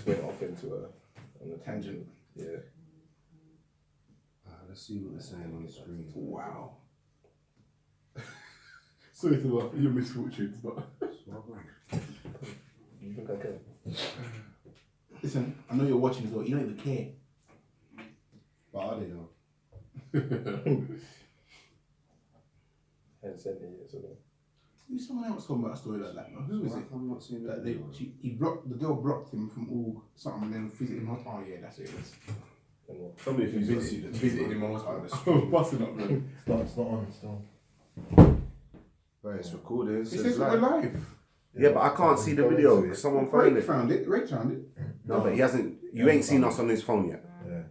just went off into on a tangent. Yeah. Let's see what they're saying on the screen. Wow. Sorry to laugh at your misfortunes, but. You think I care? Listen, I know you're watching as well. You don't even care. But I don't know. I hadn't said it yet, so. Who's someone else talking about a story like that? Who is it? I'm not seeing that. The girl blocked him from all something and then visited him. Oh yeah, that's it. Somebody if you visited him on hospital. Busting up, man. It's not on still. But it's recorded. It says we're live. Yeah, but I can't see the video because someone found it. Found it. Ray found it. No, but he hasn't. You ain't seen us on his phone yet. Yeah,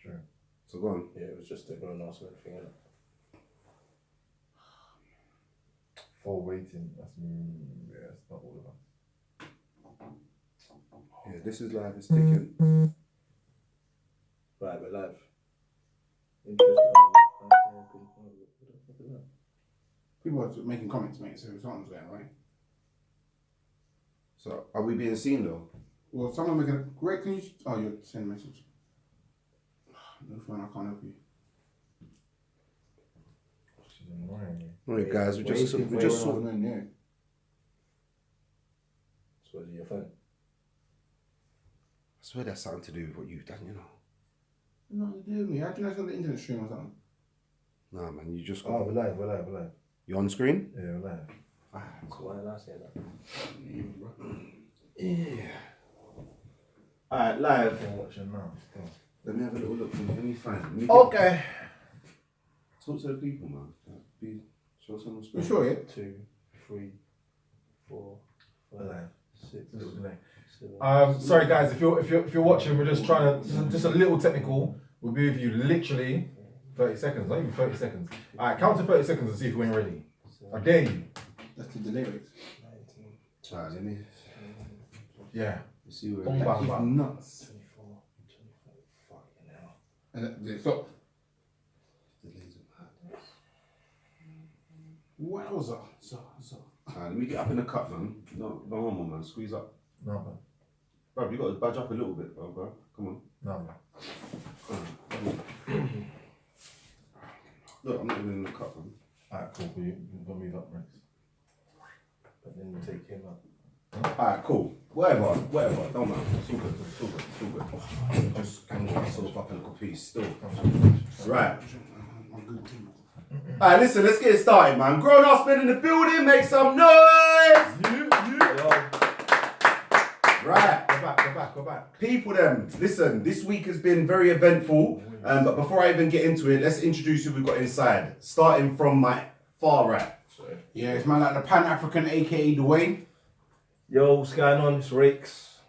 true. So go on. Yeah, it was just everyone else and everything. For waiting, that's it's not all of us. Yeah, this is live. It's ticking. Right, we're live. Interesting. People are making comments, mate, so something's going right. So are we being seen though? Well, someone making a great. Can you? Oh, you're sending a message. No phone. I can't help you. She's annoying me. Alright, guys, we just saw. Yeah. So is it your phone? I swear that's something to do with what you've done, you know. Nothing to do with me. How do you know it's on the internet stream or something? Nah, man, you just. Oh, we're live. You on screen? Yeah, we're live. So why did I say that? Yeah. Alright, live. I'm watching now still. Let me have a little look. Let me find. Okay. Talk to the people, man. Show some respect. You sure, yeah? 2, 3, 4, 5, Alive. 6, A little delay. 7. Sorry guys, if you're watching, we're just trying to just a little technical. We'll be with you literally 30 seconds, not even 30 seconds. Alright, count to 30 seconds and see if we ain't ready. I dare you. That's the delay rate. 19. Alright, let me Yeah. see where. Bang, bang, bang. Nuts. 24, 25. Fucking hell. And stop. Wowza. So. Alright, let me get up in the cut, man. No homo, man. Squeeze up. No, man. Bro, you got to badge up a little bit, bro. Come on. No, man. Look, I'm not even in the cut, man. Alright, cool. You're gonna move up next. But then you take him up. Alright, cool. Whatever. Don't matter. It's all good. Just can get myself up in a little piece still. Right. Alright, listen, let's get it started, man. Grown ups men in the building, make some noise! Right. Go back. People them, listen, this week has been very eventful, but before I even get into it, let's introduce who we've got inside. Starting from my far right. Yeah, it's man like the Pan-African, aka Dwayne. Yo, what's going on? It's Rakes.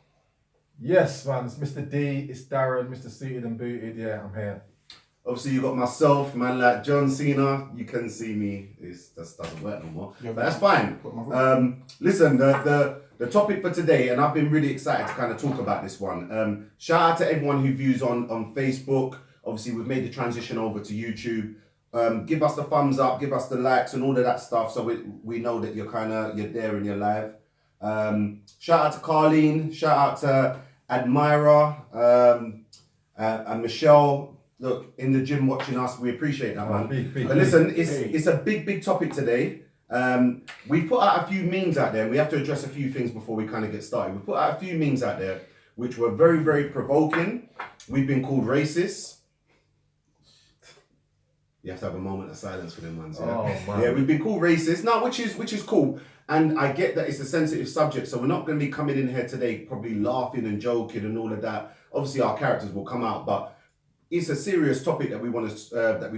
Yes, man. It's Mr. D. It's Darren. Mr. Suited and Booted. Yeah, I'm here. Obviously, you got myself, man like John Cena. You can see me. This doesn't work no more, but that's fine. Listen, the topic for today, and I've been really excited to kind of talk about this one. Shout out to everyone who views on Facebook. Obviously, we've made the transition over to YouTube. Give us the thumbs up, give us the likes and all of that stuff, so we know that you're there and you're live. Shout out to Carlene. Shout out to Admira and Michelle. Look, in the gym watching us, we appreciate that, man. But listen, it's a big topic today. We put out a few memes out there, and we have to address a few things before we kind of get started. We put out a few memes out there, which were very provoking. We've been called racist. You have to have a moment of silence for them, man. Oh, man. Yeah, we've been called racist. No, which is cool. And I get that it's a sensitive subject, so we're not going to be coming in here today probably laughing and joking and all of that. Obviously, our characters will come out, but it's a serious topic that we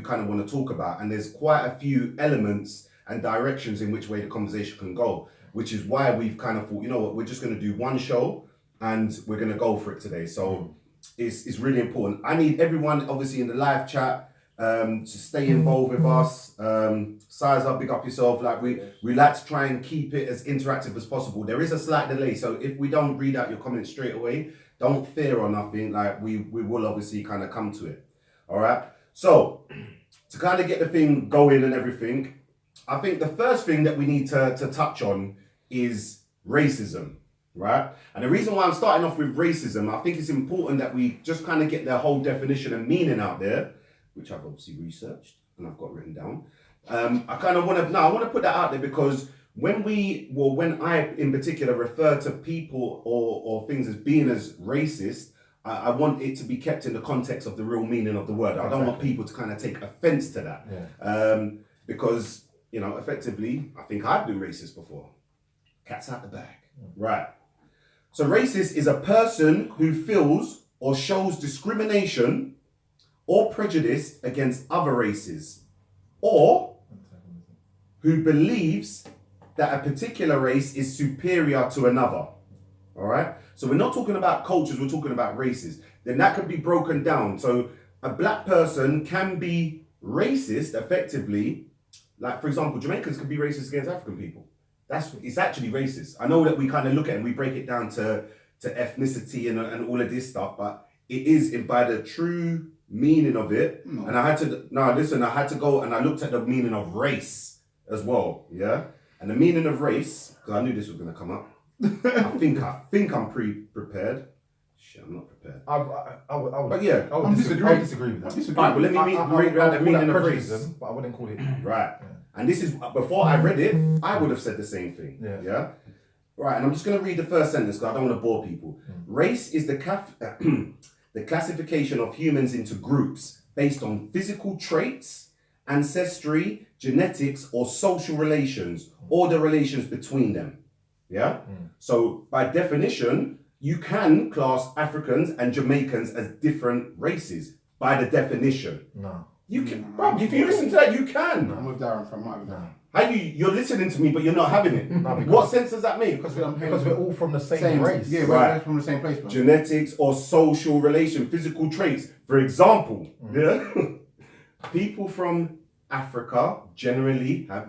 kind of want to talk about, and there's quite a few elements and directions in which way the conversation can go, which is why we've kind of thought, you know what, we're just going to do one show and we're going to go for it today. So it's really important. I need everyone, obviously, in the live chat to stay involved with us. Size up, big up yourself. Like we like to try and keep it as interactive as possible. There is a slight delay, so if we don't read out your comments straight away, don't fear or nothing. Like we will obviously kind of come to it. All right. So to kind of get the thing going and everything, I think the first thing that we need to touch on is racism. right? And the reason why I'm starting off with racism, I think it's important that we just kind of get the whole definition and meaning out there, which I've obviously researched and I've got written down. I kind of want to put that out there because when I in particular refer to people or things as being as racist, I want it to be kept in the context of the real meaning of the word. I don't want people to kind of take offense to that. Yeah. Because, effectively, I think I've been racist before. Cat's out the bag. Right. So racist is a person who feels or shows discrimination or prejudice against other races, or who believes that a particular race is superior to another. All right. So we're not talking about cultures, we're talking about races. Then that can be broken down. So a black person can be racist effectively. Like, for example, Jamaicans can be racist against African people. It's actually racist. I know that we kind of look at it and we break it down to ethnicity and all of this stuff, but it is by the true meaning of it. No. And I had to go and I looked at the meaning of race as well. Yeah. And the meaning of race, because I knew this was going to come up. I think I'm prepared. Shit, I'm not prepared. I would. But yeah, I would disagree with that. Alright, well let me read out the meaning of race. But I wouldn't call it. Right. Yeah. And this is, before I read it, I would have said the same thing. Yeah. Right, and I'm just going to read the first sentence because I don't want to bore people. Race is the classification of humans into groups based on physical traits, ancestry, genetics, or social relations, or the relations between them. Yeah? So by definition, you can class Africans and Jamaicans as different races by the definition. No. You can, bro, if you listen to that, you can. I'm with Darren from Mike. How you're listening to me, but you're not having it. No, what sense does that make? Because we're all from the same race. Yeah, we're from the same place, bro. Genetics or social relation, physical traits. For example, yeah, people from Africa generally have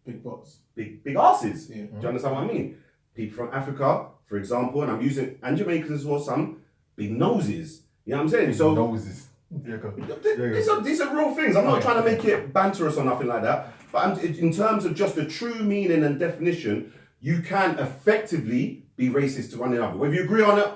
big butts, big asses. Yeah. Do you understand what I mean? People from Africa, for example, and Jamaicans as well, some big noses. You know what I'm saying? So noses. These are real things. I'm not trying to make it banterous or nothing like that. But in terms of just the true meaning and definition, you can effectively be racist to one another. Whether you agree on it,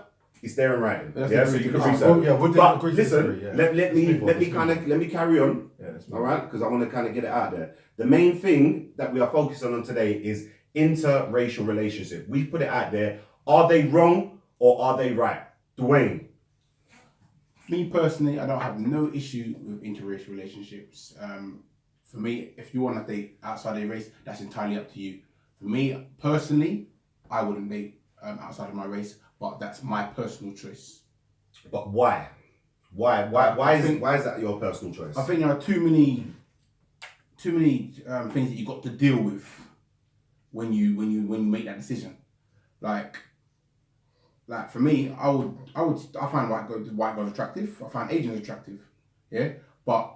it's there in writing. Yeah, so you can research. But listen, let me carry on. All right, because I want to kind of get it out there. The main thing that we are focusing on today is interracial relationship. We put it out there. Are they wrong or are they right? Dwayne. Me personally, I don't have no issue with interracial relationships. For me, if you want to date outside of race, that's entirely up to you. For me personally, I wouldn't date outside of my race, but that's my personal choice. But why? Why is that your personal choice? I think there are too many things that you got to deal with when you make that decision. Like for me, I find white girls attractive. I find Asians attractive. Yeah, but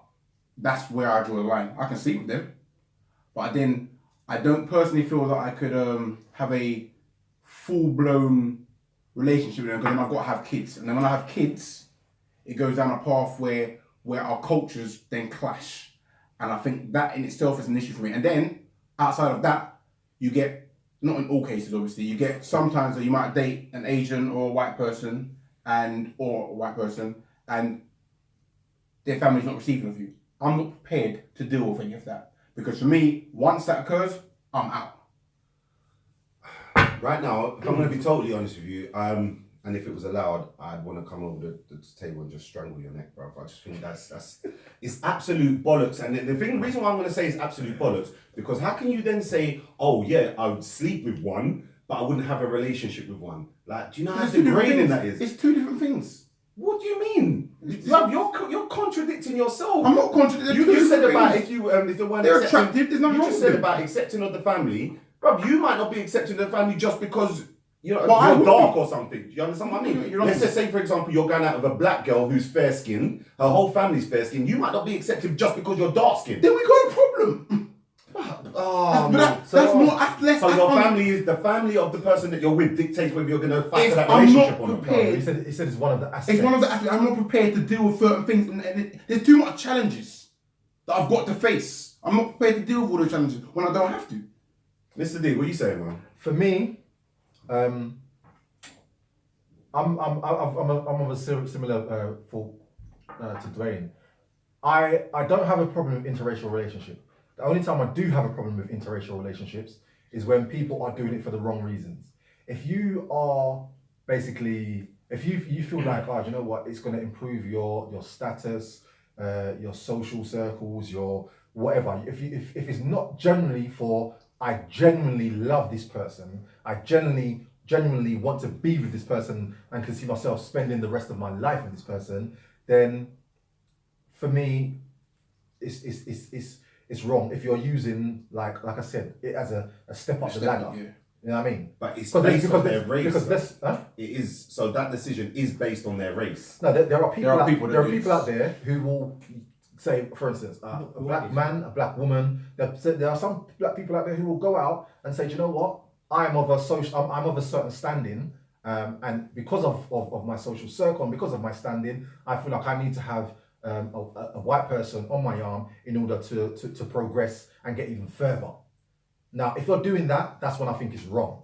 that's where I draw the line. I can sleep with them, but then I don't personally feel that I could have a full-blown relationship with them, because then I've got to have kids, and then when I have kids, it goes down a path where our cultures then clash, and I think that in itself is an issue for me. And then outside of that, you get, not in all cases obviously, you get sometimes that you might date an Asian or a white person and their family's not receiving of you. I'm not prepared to deal with any of that, because for me, once that occurs, I'm out. Right now, if I'm going to be totally honest with you, and if it was allowed, I'd want to come over the table and just strangle your neck, bro. I just think that's it's absolute bollocks. And the reason why I'm going to say it's absolute bollocks, because how can you then say, oh yeah, I would sleep with one, but I wouldn't have a relationship with one? Like, do you know how degrading that is? It's two different things. What do you mean? You're contradicting yourself. I'm not contradicting. You said about if they weren't they're attractive, there's nothing you wrong just with said them. about accepting of the family. Bro, you might not be accepting of the family just because you're Well, dark or something. Do you understand what I mean? Let's just say, for example, you're going out with a black girl who's fair skinned, her whole family's fair skinned. You might not be accepted just because you're dark skinned. Then we got a problem. So your family is the family of the person that you're with dictates whether you're going to fight for that relationship or not. He said it's one of the aspects. It's one of the aspects. I'm not prepared to deal with certain things, and there's too much challenges that I've got to face. I'm not prepared to deal with all those challenges when I don't have to. Mr. D, what are you saying, man? For me, I'm of a similar thought to Dwayne. I don't have a problem with interracial relationship. The only time I do have a problem with interracial relationships is when people are doing it for the wrong reasons. If you are basically, if you feel like, oh, do you know what, it's going to improve your status, your social circles, your whatever. If it's not generally for, I genuinely love this person, I genuinely want to be with this person and can see myself spending the rest of my life with this person, then for me, it's wrong if you're using like I said it as a step up the ladder. Yeah. You know what I mean? But it's based on their race. Because this, it is, so that decision is based on their race. No, there are people out out there who will say, for instance, a black man, a black woman. There are some black people out there who will go out and say, do you know what? I'm of a certain standing, and because of my social circle and because of my standing, I feel like I need to have a white person on my arm in order to progress and get even further. Now, if you're doing that, that's when I think it's wrong.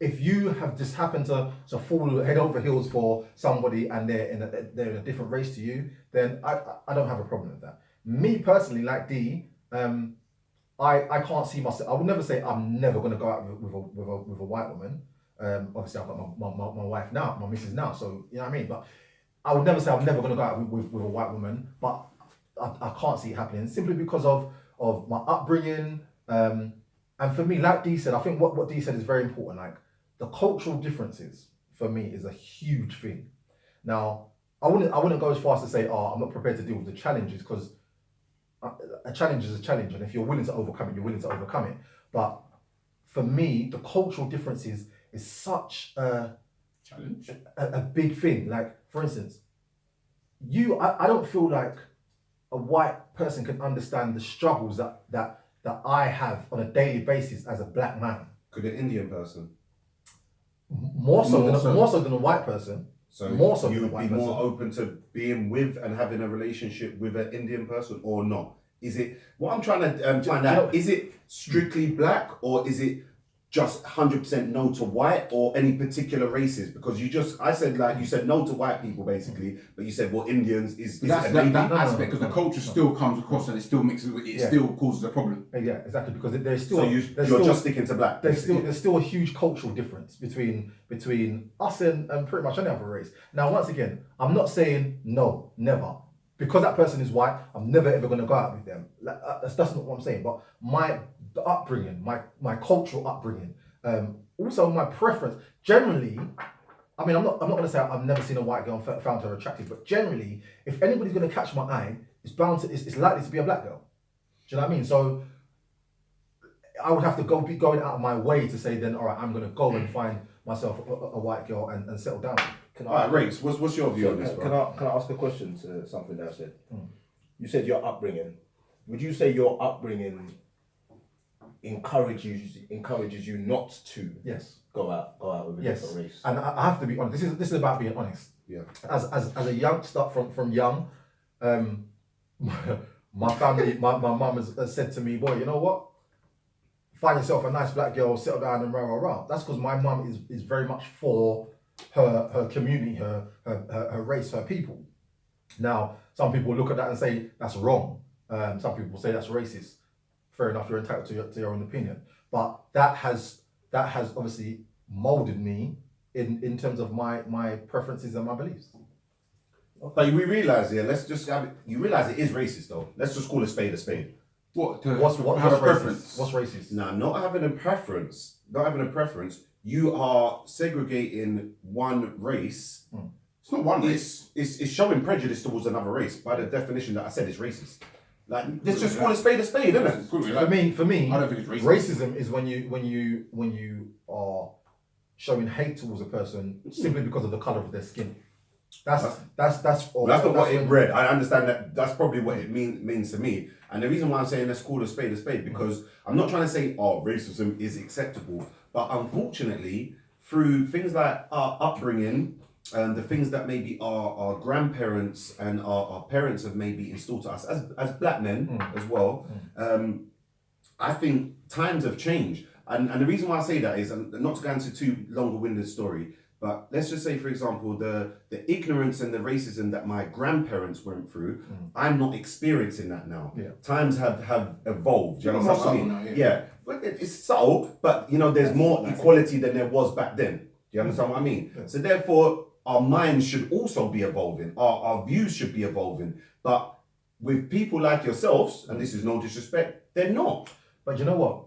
If you have just happened to fall head over heels for somebody and they're in a different race to you, then I don't have a problem with that. Me personally, like D, I can't see myself. I would never say I'm never going to go out with a white woman. Obviously, I've got my wife now, my missus now, so you know what I mean. But I would never say I'm never going to go out with a white woman. But I can't see it happening simply because of my upbringing. And for me, like D said, I think what D said is very important. Like the cultural differences for me is a huge thing. Now, I wouldn't go as far as to say, oh, I'm not prepared to deal with the challenges, because a challenge is a challenge, and if you're willing to overcome it, you're willing to overcome it. But for me, the cultural differences is such a challenge, a big thing. Like, for instance, I don't feel like a white person can understand the struggles that I have on a daily basis as a black man. Could an Indian person? More so than a white person. So more so you than a would white be person. more open to being with and having a relationship with an Indian person, or not? Is it, what I'm trying to find out, is it strictly black, or is it just 100% no to white, or any particular races? Because I said you said no to white people basically, but you said, well, Indians is that's it a that maybe? aspect, because the culture still comes across and it still mixes with it, still causes a problem. Yeah, exactly, because there's still... So you're just sticking to black? There's still a huge cultural difference between us and pretty much any other race. Now, once again, I'm not saying no, never. Because that person is white, I'm never ever going to go out with them. That's not what I'm saying. But the upbringing, my cultural upbringing, also my preference. Generally, I mean, I'm not going to say I've never seen a white girl and found her attractive, but generally, if anybody's going to catch my eye, it's likely to be a black girl. Do you know what I mean? So I would have to be going out of my way to say then, all right, I'm going to go and find myself a white girl and settle down. All right, Race, what's your view on this, bro? Can I ask a question to something that I said? You said your upbringing. Would you say your upbringing encourages you not to go out with a different race? And I have to be honest. This is about being honest. Yeah. As a young start from young, my family, my mum has said to me, boy, you know what? Find yourself a nice black girl, settle down and rah. That's because my mum is very much for her community, her race, her people. Now, some people look at that and say that's wrong. Some people say that's racist. Fair enough, you're entitled to your own opinion. But that has obviously molded me in terms of my preferences and my beliefs. But we realise here, let's just have it, you realise it is racist though. Let's just call a spade a spade. What's preference? What's racist? Nah, not having a preference, you are segregating one race. It's not one race. It's showing prejudice towards another race. By the definition that I said, it's racist. Like, let's just call a spade, isn't it? For me, I don't think it's racist. Racism is when you are showing hate towards a person simply because of the colour of their skin. That's not what it read. I understand that. That's probably what it means to me. And the reason why I'm saying let's call a spade, because I'm not trying to say racism is acceptable, but unfortunately, through things like our upbringing and the things that maybe our grandparents and our parents have maybe installed to us as black men as well, I think times have changed. And the reason why I say that is, and not to go into too long-winded story, but let's just say, for example, the ignorance and the racism that my grandparents went through, I'm not experiencing that now. Yeah. Times have evolved. Do you It's understand what I more mean? subtle now, Yeah, but it's subtle, but there's more equality than there was back then. Do you understand what I mean? Yeah. So therefore, our minds should also be evolving. Our views should be evolving. But with people like yourselves, and this is no disrespect, they're not. But you know what?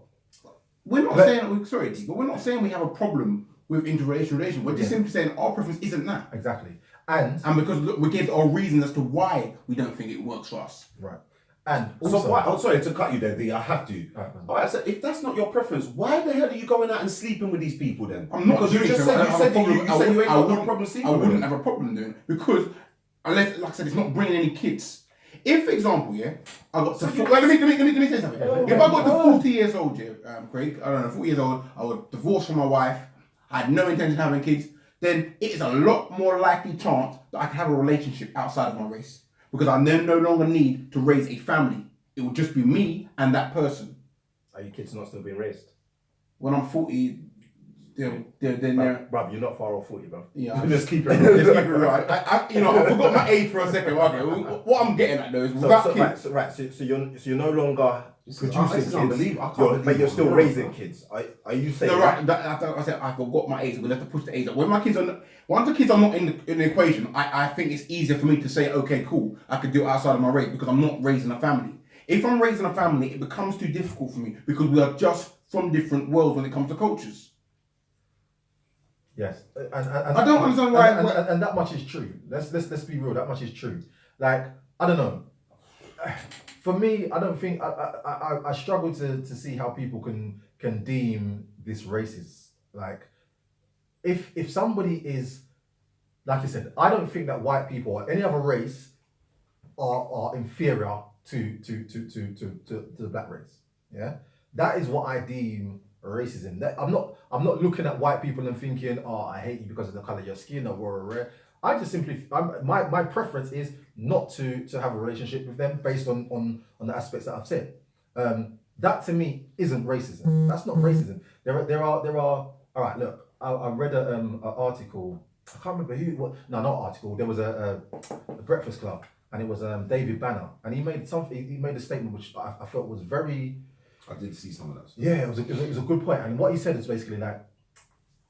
We're not saying, but we're not saying we have a problem with interracial relations. We're just simply saying our preference isn't that. Exactly. And because look, we gave our reasons as to why we don't think it works for us. right. And also, So why? I'm sorry to cut you there, D. I have to. All right, so if that's not your preference, why the hell are you going out and sleeping with these people then? I'm not because you doing just so. said I you have said a problem. you said you ain't got no problem sleeping I with wouldn't them. have a problem doing it because unless, like I said, it's not bringing any kids. If, for example, I got to let me say something. If I got to 40 years old, Craig, I don't know, 40 years old, I was divorced from my wife, I had no intention of having kids, then it is a lot more likely chance that I can have a relationship outside of my race because I then no longer need to raise a family. It will just be me and that person. Are your kids not still being raised? When I'm 40, they're Bruv, you're not far off 40, bro. yeah. Just keep it. Let's keep it right. I forgot my age for a second. Okay, what I'm getting at though is without kids. So you're no longer producing kids, unbelievable. but you're still raising kids. Are you saying? No, right. I said I forgot my age. We'll have to push the age up. When my kids are, once the kids are not in the equation, I think it's easier for me to say, okay, cool, I could do it outside of my race because I'm not raising a family. If I'm raising a family, it becomes too difficult for me because we are just from different worlds when it comes to cultures. yes, and I don't understand why. And that much is true. Let's be real. That much is true. Like, I don't know. For me, I don't think I struggle to see how people can deem this racist. Like, if somebody is, like you said, I don't think that white people or any other race are inferior to the black race. Yeah, that is what I deem racism. That I'm not looking at white people and thinking, oh, I hate you because of the color of your skin or I just simply, my preference is not to have a relationship with them based on the aspects that I've said. That to me isn't racism. That's not racism. There are. All right, look, I read an article. I can't remember who. No, not article. There was a Breakfast Club, and it was David Banner, and he made a statement which I felt was very. I did see some of that. Yeah, it was a good point. And what he said is basically like,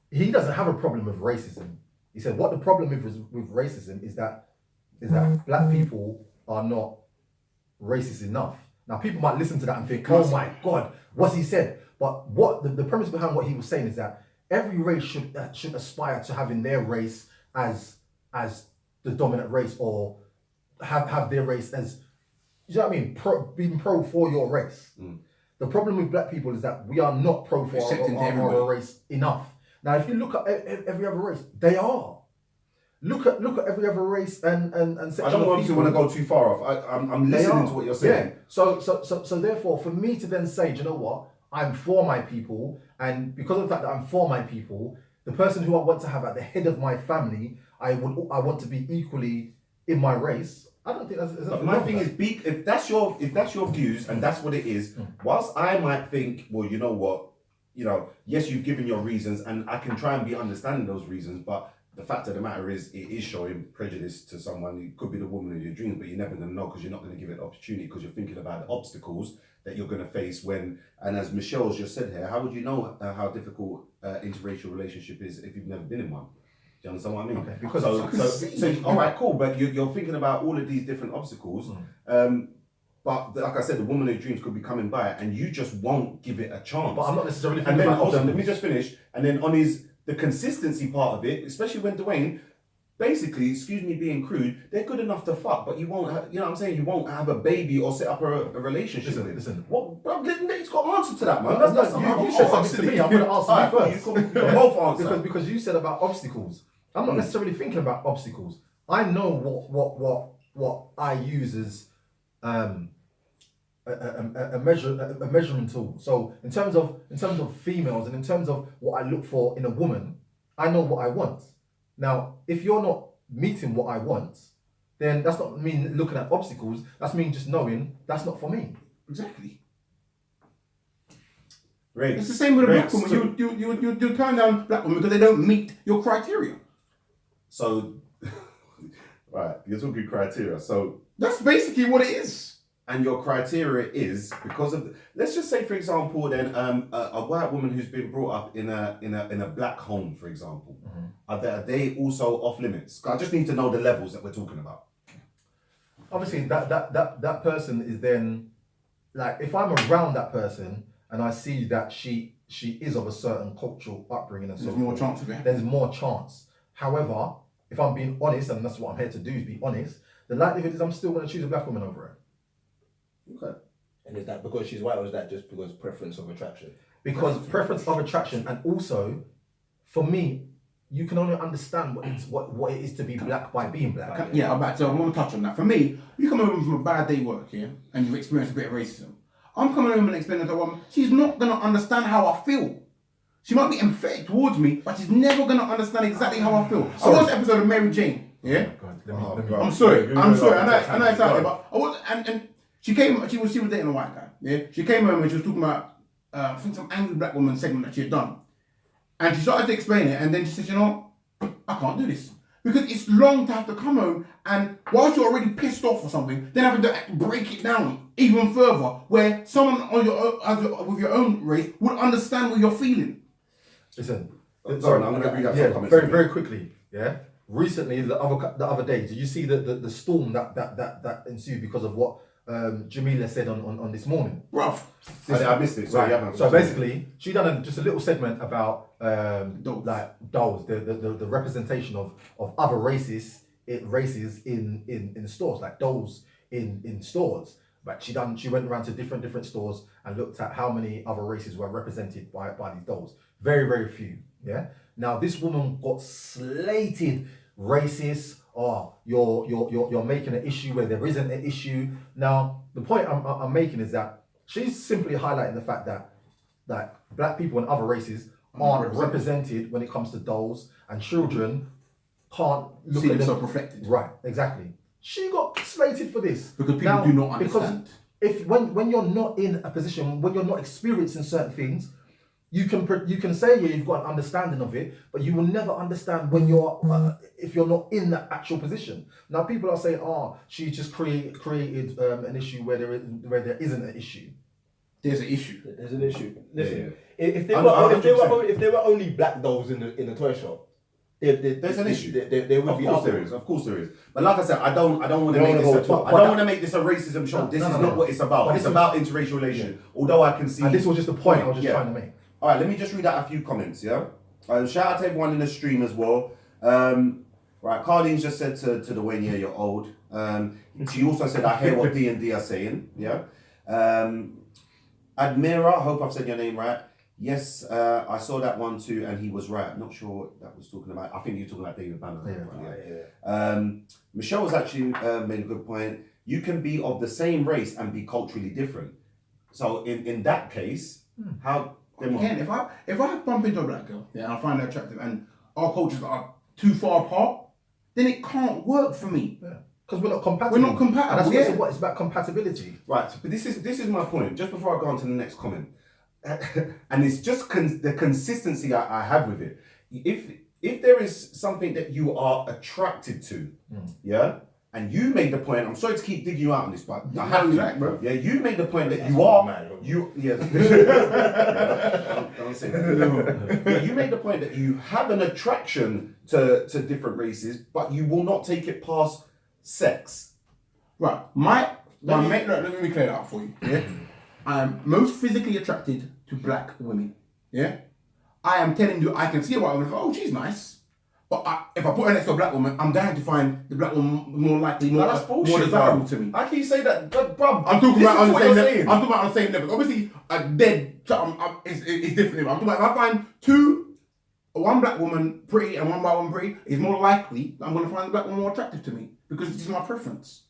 he doesn't have a problem with racism. He said what the problem with racism is that black people are not racist enough. Now people might listen to that and think, oh my God, what's he said? But what the premise behind what he was saying is that every race should aspire to having their race as the dominant race, or have their race as, you know what I mean, being pro for your race. The problem with black people is that we are not pro for our race enough. Now, if you look at every other race, they are. Look at every other race and section. I don't obviously want to go too far off. I'm listening to what you're saying. Yeah. So therefore, for me to then say, do you know what? I'm for my people, and because of the fact that I'm for my people, the person who I want to have at the head of my family, I want to be equally in my race. I don't think that's. But my thing is, if that's your views and that's what it is, whilst I might think, well, you know what, yes, you've given your reasons, and I can try and be understanding those reasons, but the fact of the matter is, it is showing prejudice to someone. It could be the woman of your dreams, but you're never going to know because you're not going to give it the opportunity because you're thinking about the obstacles that you're going to face when. And as Michelle's just said here, how would you know how difficult interracial relationship is if you've never been in one? Do you understand what I mean? Okay, because so all right, cool, but you're thinking about all of these different obstacles. But like I said, the woman of your dreams could be coming by, and you just won't give it a chance. But I'm not necessarily And thinking then about hold on, obstacles. let me just finish. And then on the consistency part of it, especially when Dwayne, basically, excuse me being crude, they're good enough to fuck, but you won't have, you know what I'm saying? You won't have a baby or set up a relationship with. Listen. What? Bro, he's got an answer to that, man. You said something to me. I'm going to answer you first. You can both answer. Because you said about obstacles. I'm not necessarily thinking about obstacles. I know what I use as a measurement tool. So in terms of females and in terms of what I look for in a woman, I know what I want. Now, if you're not meeting what I want, then that's not me looking at obstacles. That's me just knowing that's not for me. Exactly. Great. It's the same with a black Great. woman. You turn down black women because they don't meet your criteria. So, right, you're talking criteria. So That's basically what it is. and your criteria is because of let's just say, for example, then a white woman who's been brought up in a black home, for example, are they also off limits? I just need to know the levels that we're talking about. Obviously, that person is then, like, if I'm around that person and I see that she is of a certain cultural upbringing and so There's more forth, chance of it. there's more chance. However, if I'm being honest, and that's what I'm here to do, is be honest, the likelihood is I'm still going to choose a black woman over her. Okay. And is that because she's white, or is that just because preference of attraction? Because preference of attraction, and also, for me, you can only understand what it is to be black by being black. Yeah, I'm about to. I want to touch on that. For me, you come home from a bad day work, yeah, and you've experienced a bit of racism. I'm coming home and explaining to a woman, she's not gonna understand how I feel. She might be empathetic towards me, but she's never gonna understand exactly how I feel. I watched an episode of Mary Jane. Yeah. I'm sorry. I know it's out there, but I was and she was dating a white guy. Yeah. She came home and she was talking about I think some angry black woman segment that she had done. And she started to explain it, and then she said, you know, I can't do this. Because it's long to have to come home, and whilst you're already pissed off or something, then having to break it down even further, where someone on with your own race would understand what you're feeling. Listen, Sorry, I'm going to read out some comments. very quickly. Yeah. Recently, the other day, did you see the storm that ensued because of what Jamila said on This Morning? Bruv. I missed it. Sorry, Right. So basically, she done just a little segment about Dolls. like dolls, the representation of other races in stores, like dolls in stores. Like she went around to different stores and looked at how many other races were represented by these dolls. Very few. Yeah. Now this woman got slated racist. Oh, you're making an issue where there isn't an issue. Now the point I'm making is that she's simply highlighting the fact that black people and other races aren't represented when it comes to dolls, and children can't look See at themselves them. reflected. Right, exactly. She got slated for this Because people do not understand. Because when you're not in a position, when you're not experiencing certain things, you can say you've got an understanding of it, but you will never understand when you're if you're not in that actual position. Now people are saying, "Oh, she just created an issue where there isn't an issue." There's an issue. There's an issue. Listen, Yeah. if there were only black dolls in the toy shop, There's an issue. There would be. Of course there is. But like I said, I don't want to You make don't this. wanna go I don't want to make this a racism show. This is not what it's about. But It's this about interracial relations. Although I can see. And this was just the point I was just trying to make. All right, let me just read out a few comments. Yeah. Shout out to everyone in the stream as well. Right, Carlene's just said to the Wayne, yeah, you're old. She also said, I hear what D&D are saying. Yeah. Admira, I hope I've said your name right. Yes, I saw that one too, and he was right. I'm not sure what that was talking about. I think you're talking about David Banner. Michelle was actually made a good point. You can be of the same race and be culturally different. So in that case, how? Again, if I bump into a black girl, yeah, and I find her attractive, and our cultures are too far apart, then it can't work for me. Yeah. Because we're not compatible. We're not compatible. And that's yeah. what it's about, compatibility. Right, but this is my point. Just before I go on to the next comment, and it's just the consistency I have with it. If there is something that you are attracted to, yeah, and you made the point. I'm sorry to keep digging you out on this, but I have to, bro. Yeah, you made the point that That's you are. mad, bro. Don't say that. Yeah, you made the point that you have an attraction to different races, but you will not take it past sex. Right, let me clear that up for you. Yeah, I am most physically attracted to black women. Yeah, I am telling you, I can see a white woman. Oh, she's nice. But if I put her next to a black woman, I'm going to find the black woman more likely, more desirable to me. How can you say that, bro? I'm talking about on the same level. I'm talking about on the same level. Obviously, it's different. I'm talking about if I find one black woman pretty and one white woman pretty, it's more likely that I'm going to find the black woman more attractive to me because this is my preference.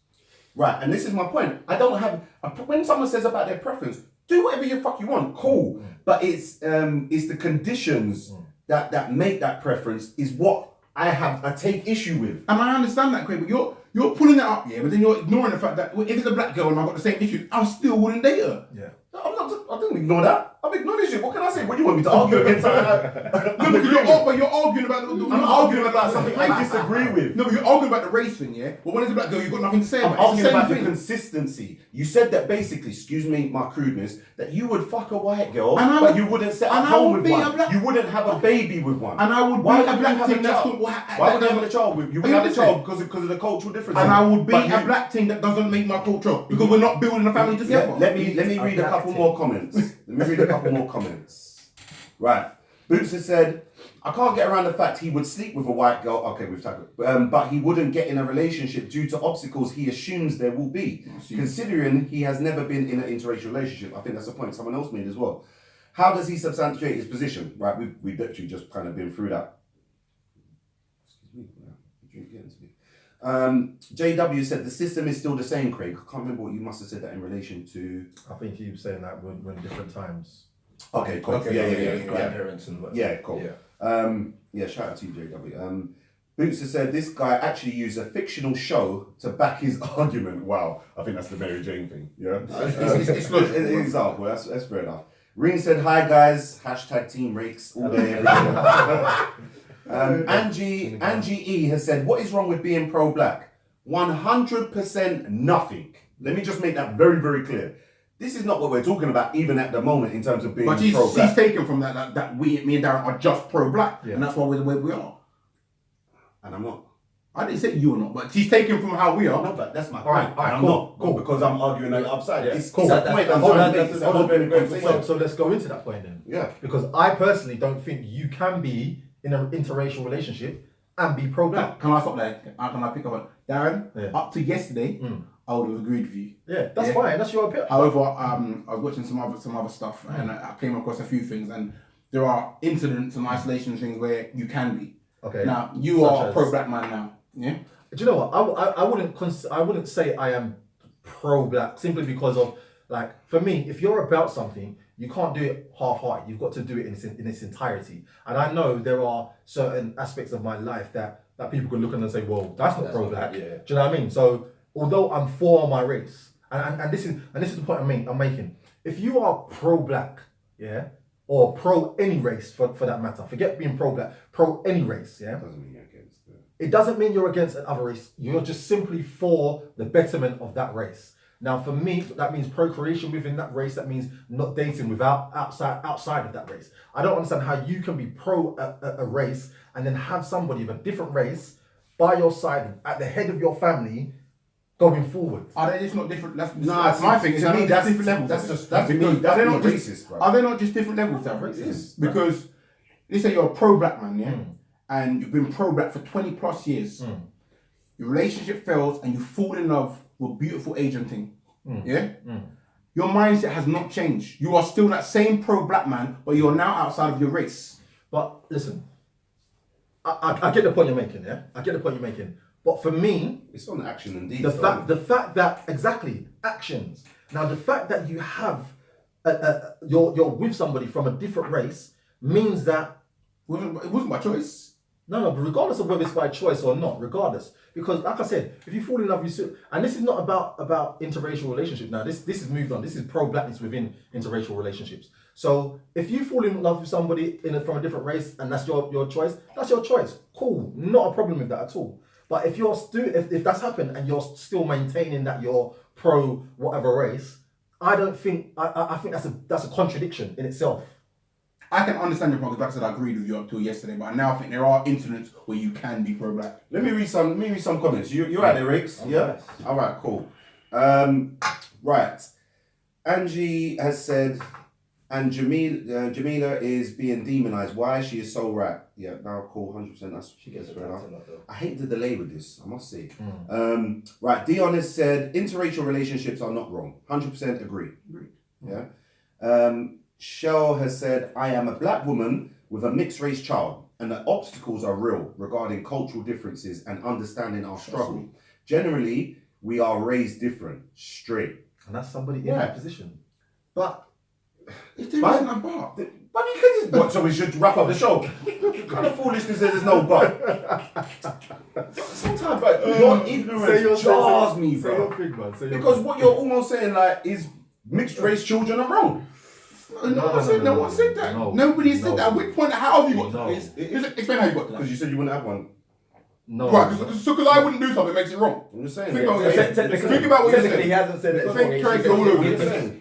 Right, and this is my point. I don't have when someone says about their preference, do whatever you want, cool. But it's the conditions that make that preference is what I take issue with. And I understand that, Craig, but you're pulling that up, yeah, but then you're ignoring the fact that if it's a black girl and I've got the same issue, I still wouldn't date her. Yeah. I didn't ignore that. I've acknowledged it. What can I say? What do you want me to argue against? No, but you're arguing about. I'm arguing about something I disagree with. No, but you're arguing about the race thing, yeah. But when it's a black girl, you've got nothing to say I'm about. It's arguing the same about the thing. consistency. You said that basically, excuse me, my crudeness, that you would fuck a white girl, And I but would- you wouldn't set and up I home would with be one. a black- You wouldn't have a baby with one. And I would Why be would a you black have thing a that's child? not. Why would you have a child with? You would Are you have a listening? child because of the cultural differences. And I would be But a you- black thing that doesn't make my culture because we're not building a family together. Let me read a couple more comments. Right. Boots has said, I can't get around the fact he would sleep with a white girl. Okay, we've tackled. But he wouldn't get in a relationship due to obstacles he assumes there will be. Considering he has never been in an interracial relationship. I think that's a point someone else made as well. How does he substantiate his position? Right, we've literally just kind of been through that. Excuse me. JW said the system is still the same, Craig. I can't remember what you must have said that in relation to. I think he was saying that when different times. Okay, cool. Okay, Yeah. grandparents and Yeah, cool. Yeah. Shout out to you, JW. Boots has said this guy actually used a fictional show to back his argument. Wow, I think that's the Mary Jane thing. Yeah, It's logical. example. That's fair enough. Ring said, "Hi guys, hashtag Team Rakes all day, every day." Angie E has said, "What is wrong with being pro-black? 100% nothing." Let me just make that very, very clear. This is not what we're talking about, even at the moment, in terms of being But she's pro-black. taken from that me and Darren are just pro-black, and that's why we're the way we are. And I'm not. I didn't say you're not, but she's taken from how we are. No, but that's my point. All right, I'm cool, not because I'm arguing on the upside. Yeah, It's cool. a point I'm Hold trying on, to make. It's a whole bit of conversation. so let's go into that point then. Yeah. Because I personally don't think you can be in an interracial relationship and be pro-black. Can I stop there? Can I pick up on Darren? Yeah. Up to yesterday, I would have agreed with you. Yeah, that's fine. That's your opinion. However, I was watching some other stuff, and I came across a few things, and there are incidents and isolation things where you can be. Okay. Now you Such are a as- pro-black man now. Yeah. Do you know what? I wouldn't say I am pro-black simply because of, like, for me, if you're about something, you can't do it half-hearted. You've got to do it in its entirety. And I know there are certain aspects of my life that people could look at and say, well, that's not pro-black. yeah. Do you know what I mean? So although I'm for my race, and this is the point I'm making. If you are pro-black, yeah, or pro any race for that matter, forget being pro-black, pro any race, yeah. Doesn't mean you're against it. It doesn't mean you're against another race. You're just simply for the betterment of that race. Now, for me, that means procreation within that race. That means not dating without outside of that race. I don't understand how you can be pro a race and then have somebody of a different race by your side at the head of your family going forward. Are they just not different? That's Nah, my thing. to me, that's different levels. That's just Because me. are That's they being not just racist, bro. Are they not just different levels of racism? Yes. Because let's say you're a pro-black man, yeah, and you've been pro-black for 20 plus years. Your relationship fails, and you fall in love with a beautiful Asian thing. Yeah. Your mindset has not changed. You are still that same pro-black man, but you are now outside of your race. But listen, I get the point you're making, yeah? I get the point you're making. But for me, It's on action and deeds. the fact that exactly actions. Now the fact that you have you're with somebody from a different race means that It wasn't my choice. no, but regardless of whether it's by choice or not, regardless, because like I said, if you fall in love, and this is not about interracial relationships. Now this is moved on. This is pro-blackness within interracial relationships. So if you fall in love with somebody from a different race and that's your choice, that's your choice. Cool, not a problem with that at all. But if you're if that's happened and you're still maintaining that you're pro whatever race, I don't think I think that's a contradiction in itself. I can understand your point, because like I said, I agreed with you up till yesterday, but I now think there are incidents where you can be pro-black. Let me read some comments. You're out there, Riggs? Yeah? Nice. All right, cool. Right. Angie has said, and Jamila is being demonized. Why? She is so right. Yeah, now cool, 100%. That's She gets fair enough. a lot though. I hate the delay with this, I must say. Right, Dion has said, interracial relationships are not wrong. 100% agree. Yeah. Shell has said, I am a black woman with a mixed race child, and the obstacles are real regarding cultural differences and understanding our struggle. Generally, we are raised different, straight. And that's somebody in that position. But If there isn't a bar. But you can just what? So we should wrap up the show. What kind of foolishness is there's no but? Sometimes, but your ignorance jars me, Say your bro. thing, man. Say your Because thing. what you're almost saying, like, is mixed race children are wrong. No one said that. Nobody said that. At which point, how have you got to this? Explain how you got to that. Because you said you wouldn't have one. No. Right, because I wouldn't do something makes it wrong. I'm just saying. Think about what you said. He hasn't said it.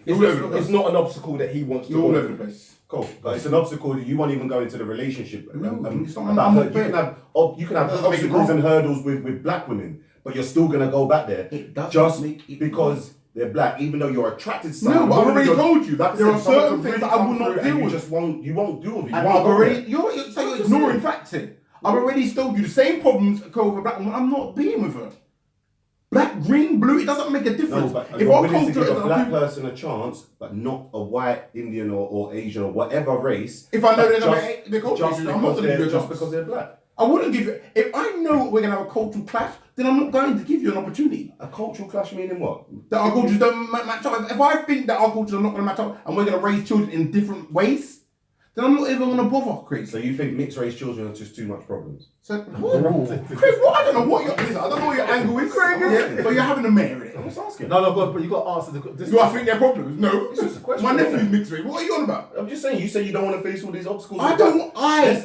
It's not an obstacle that he wants to You're all go over the through. place. Cool, but it's an obstacle that you won't even go into the relationship. No, it's not. You can have obstacles and hurdles with black women, but you're still gonna go back there just because they're black, even though you're attracted to someone. No, but I've already told you that there are certain things that I will not deal with. You won't deal with it. And I've already. You're ignoring facts here. I've already told you the same problems occur with a black woman. I'm not being with her. Black, green, blue, it doesn't make a difference. No, but if you're our willing to culture give a black person a chance, but not a white, Indian, or Asian, or whatever race. If I know they're just I'm not going to give you a chance. because they're black. I wouldn't give you. If I know we're going to have a cultural clash, then I'm not going to give you an opportunity. A cultural clash meaning what? That our cultures don't match up. If I think that our cultures are not going to match up and we're going to raise children in different ways, then I'm not even going to bother, Chris. So you think mixed race children are just too much problems? So, Chris, what? I don't know what your angle is, Craig. Yeah. But you're having a mare in it. I'm just asking. No, but you got to answer the. Do I think they're problems? No. It's just a question. My nephew's mixed race. What are you on about? I'm just saying. You say you don't want to face all these obstacles. I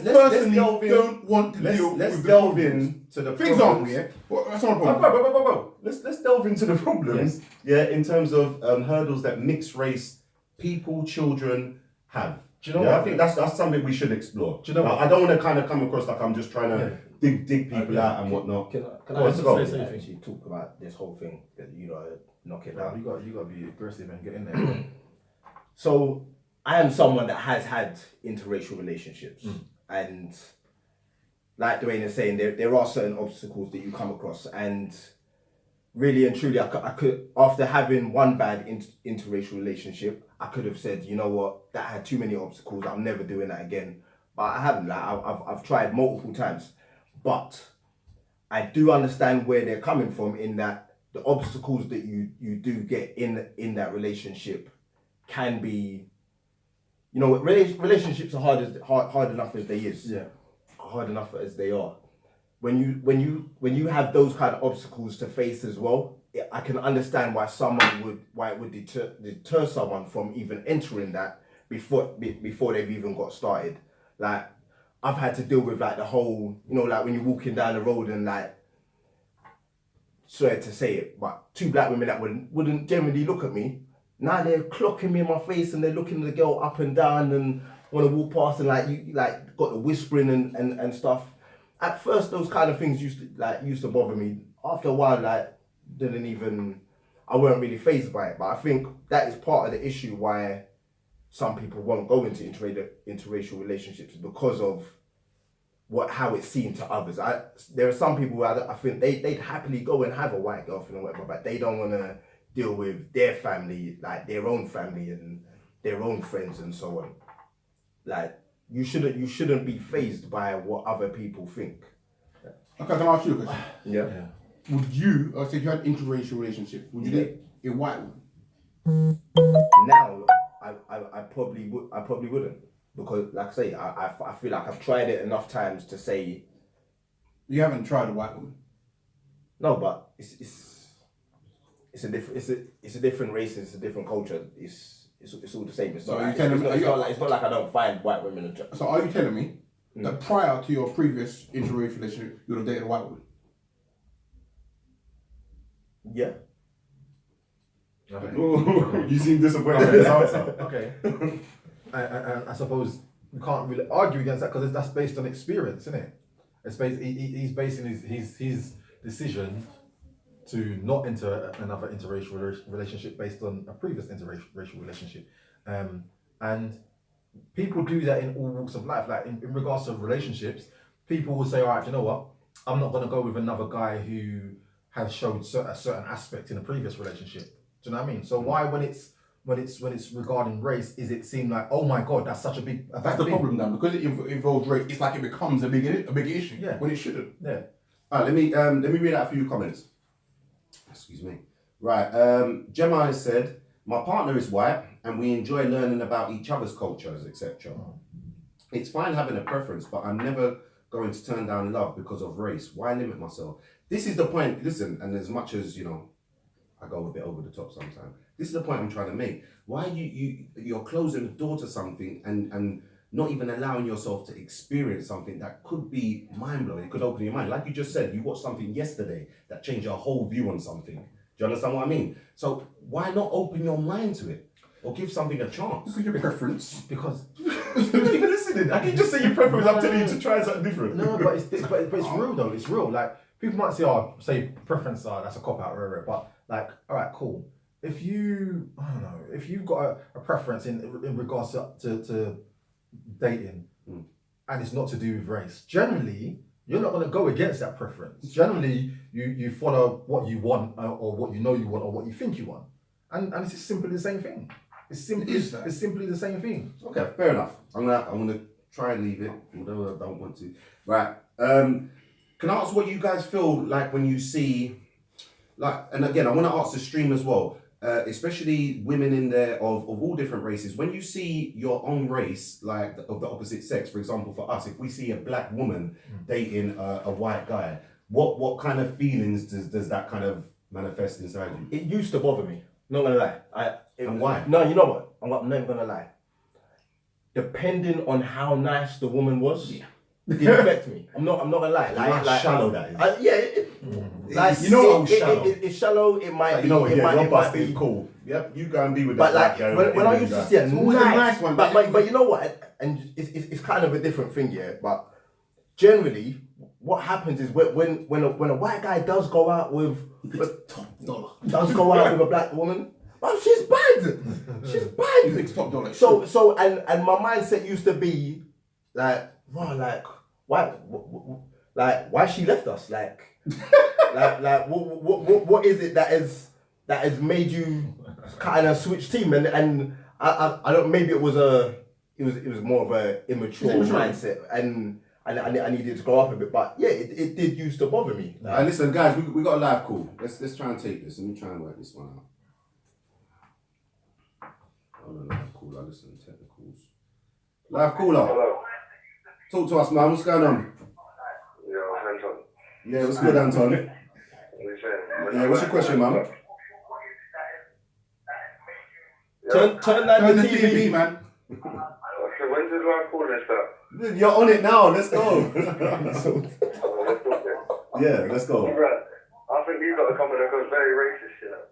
personally don't want to deal. Let's delve into the. For example, yeah. That's not a problem. Bro. Let's delve into the problems. Yeah, in terms of hurdles that mixed race people, children have. Do you know what? I think that's something we should explore. Do you know what? I don't want to kind of come across like I'm just trying to dig people out and whatnot. Can I Let's just go. say something? Actually talk about this whole thing that knock it down. You got to be aggressive and get in there. So I am someone that has had interracial relationships, and like Dwayne is saying, there are certain obstacles that you come across, and really and truly, I could after having one bad interracial relationship, I could have said, you know what, that had too many obstacles. I'm never doing that again. But I haven't. Like I've tried multiple times, but I do understand where they're coming from in that the obstacles that you do get in that relationship can be, you know, relationships are hard enough as they is. Yeah. Hard enough as they are. When you have those kind of obstacles to face as well, I can understand why it would deter someone from even entering that before they've even got started. Like I've had to deal with like the whole, you know, like when you're walking down the road and like, sorry to say it, but two black women that wouldn't generally look at me. Now they're clocking me in my face and they're looking at the girl up and down and want to walk past and like you like got the whispering and stuff. At first, those kind of things used to bother me. After a while, I weren't really fazed by it. But I think that is part of the issue why some people won't go into interracial relationships because of how it's seen to others. There are some people who I think they'd happily go and have a white girlfriend or whatever, but they don't want to deal with their family, like their own family and their own friends and so on. Like, you shouldn't be fazed by what other people think. Okay, can I ask you a question? Yeah. Would you, or say if you had interracial relationship, would you date a white woman? Now, I probably wouldn't, because like I say, I feel like I've tried it enough times to say. You haven't tried a white woman. No, but it's a different race. It's a different culture. It's all the same. It's not like I don't find white women attractive. So are you telling me that prior to your previous interracial relationship, you would have dated a white woman? Yeah. Okay. You seem disappointed in his answer. Okay. I suppose we can't really argue against that because that's based on experience, isn't it? It's he's basing his decision to not enter another interracial relationship based on a previous interracial relationship. And people do that in all walks of life. Like in regards to relationships, people will say, all right, you know what? I'm not going to go with another guy who has showed a certain aspect in a previous relationship. Do you know what I mean? So why, when it's regarding race, is it seem like, oh my God, that's such a big That's the problem now, because it involves race. It's like it becomes a big issue. Yeah. When it shouldn't. Yeah. All right, let me read out a few comments. Excuse me. Right, Gemma has said, my partner is white and we enjoy learning about each other's cultures, etc. It's fine having a preference, but I'm never going to turn down love because of race. Why limit myself? This is the point. Listen, and as much as, you know, I go a bit over the top sometimes. This is the point I'm trying to make. Why you're closing the door to something and not even allowing yourself to experience something that could be mind-blowing. It could open your mind. Like you just said, you watched something yesterday that changed your whole view on something. Do you understand what I mean? So why not open your mind to it? Or give something a chance? Look at your preference. Because You're not even listening. I can just say your preference. I'm telling you to try something different. no, but it's real though. It's real. Like people might say, "Oh, say preference, that's a cop out," but like, all right, cool. If you, I don't know, if you've got a preference in regards to dating, and it's not to do with race, generally you're not going to go against that preference. Generally, you follow what you want or what you know you want or what you think you want, and it's just simply the same thing. It's simply the same thing. Okay, fair enough. I'm gonna try and leave it, although I don't want to. Right. Can I ask what you guys feel like when you see, like, and again, I want to ask the stream as well, especially women in there of all different races. When you see your own race, like of the opposite sex, for example, for us, if we see a black woman dating a white guy, what kind of feelings does that kind of manifest inside you? It used to bother me. Not gonna lie. And why? No, you know what? I'm not even gonna lie. Depending on how nice the woman was, it affects me. I'm not gonna lie. Like shallow that is. Like you know, shallow. It's shallow. It might be. You know, it might you're be busted. Cool. Yep, you go and be with But that. like when I used to see a nice one, but you know what? And it's kind of a different thing, yeah. But generally, what happens is when a white guy does go out with top dollar. does go out with a black woman, well, she's bad. She's bad. He thinks top dollar. So and my mindset used to be like, wow, like why she left us? Like what is it that has made you kind of switch team? And I don't, maybe it was more of a immature mindset and I needed to grow up a bit, but yeah, it did used to bother me. And listen, guys, we got a live call. Let's try and take this. Let me try and work this one out. Oh no, live call. I listen to technicals. Live caller. Hello. Talk to us, man. What's going on? Yo, Anton. Yeah, what's good, Anton? What are you saying? Yeah, what's your question, man? Turn down the TV, man. Okay, when did I call this up? You're on it now. Let's go. Let's talk it. Yeah, let's go. Right. I think you've got to come in because very racist, you know.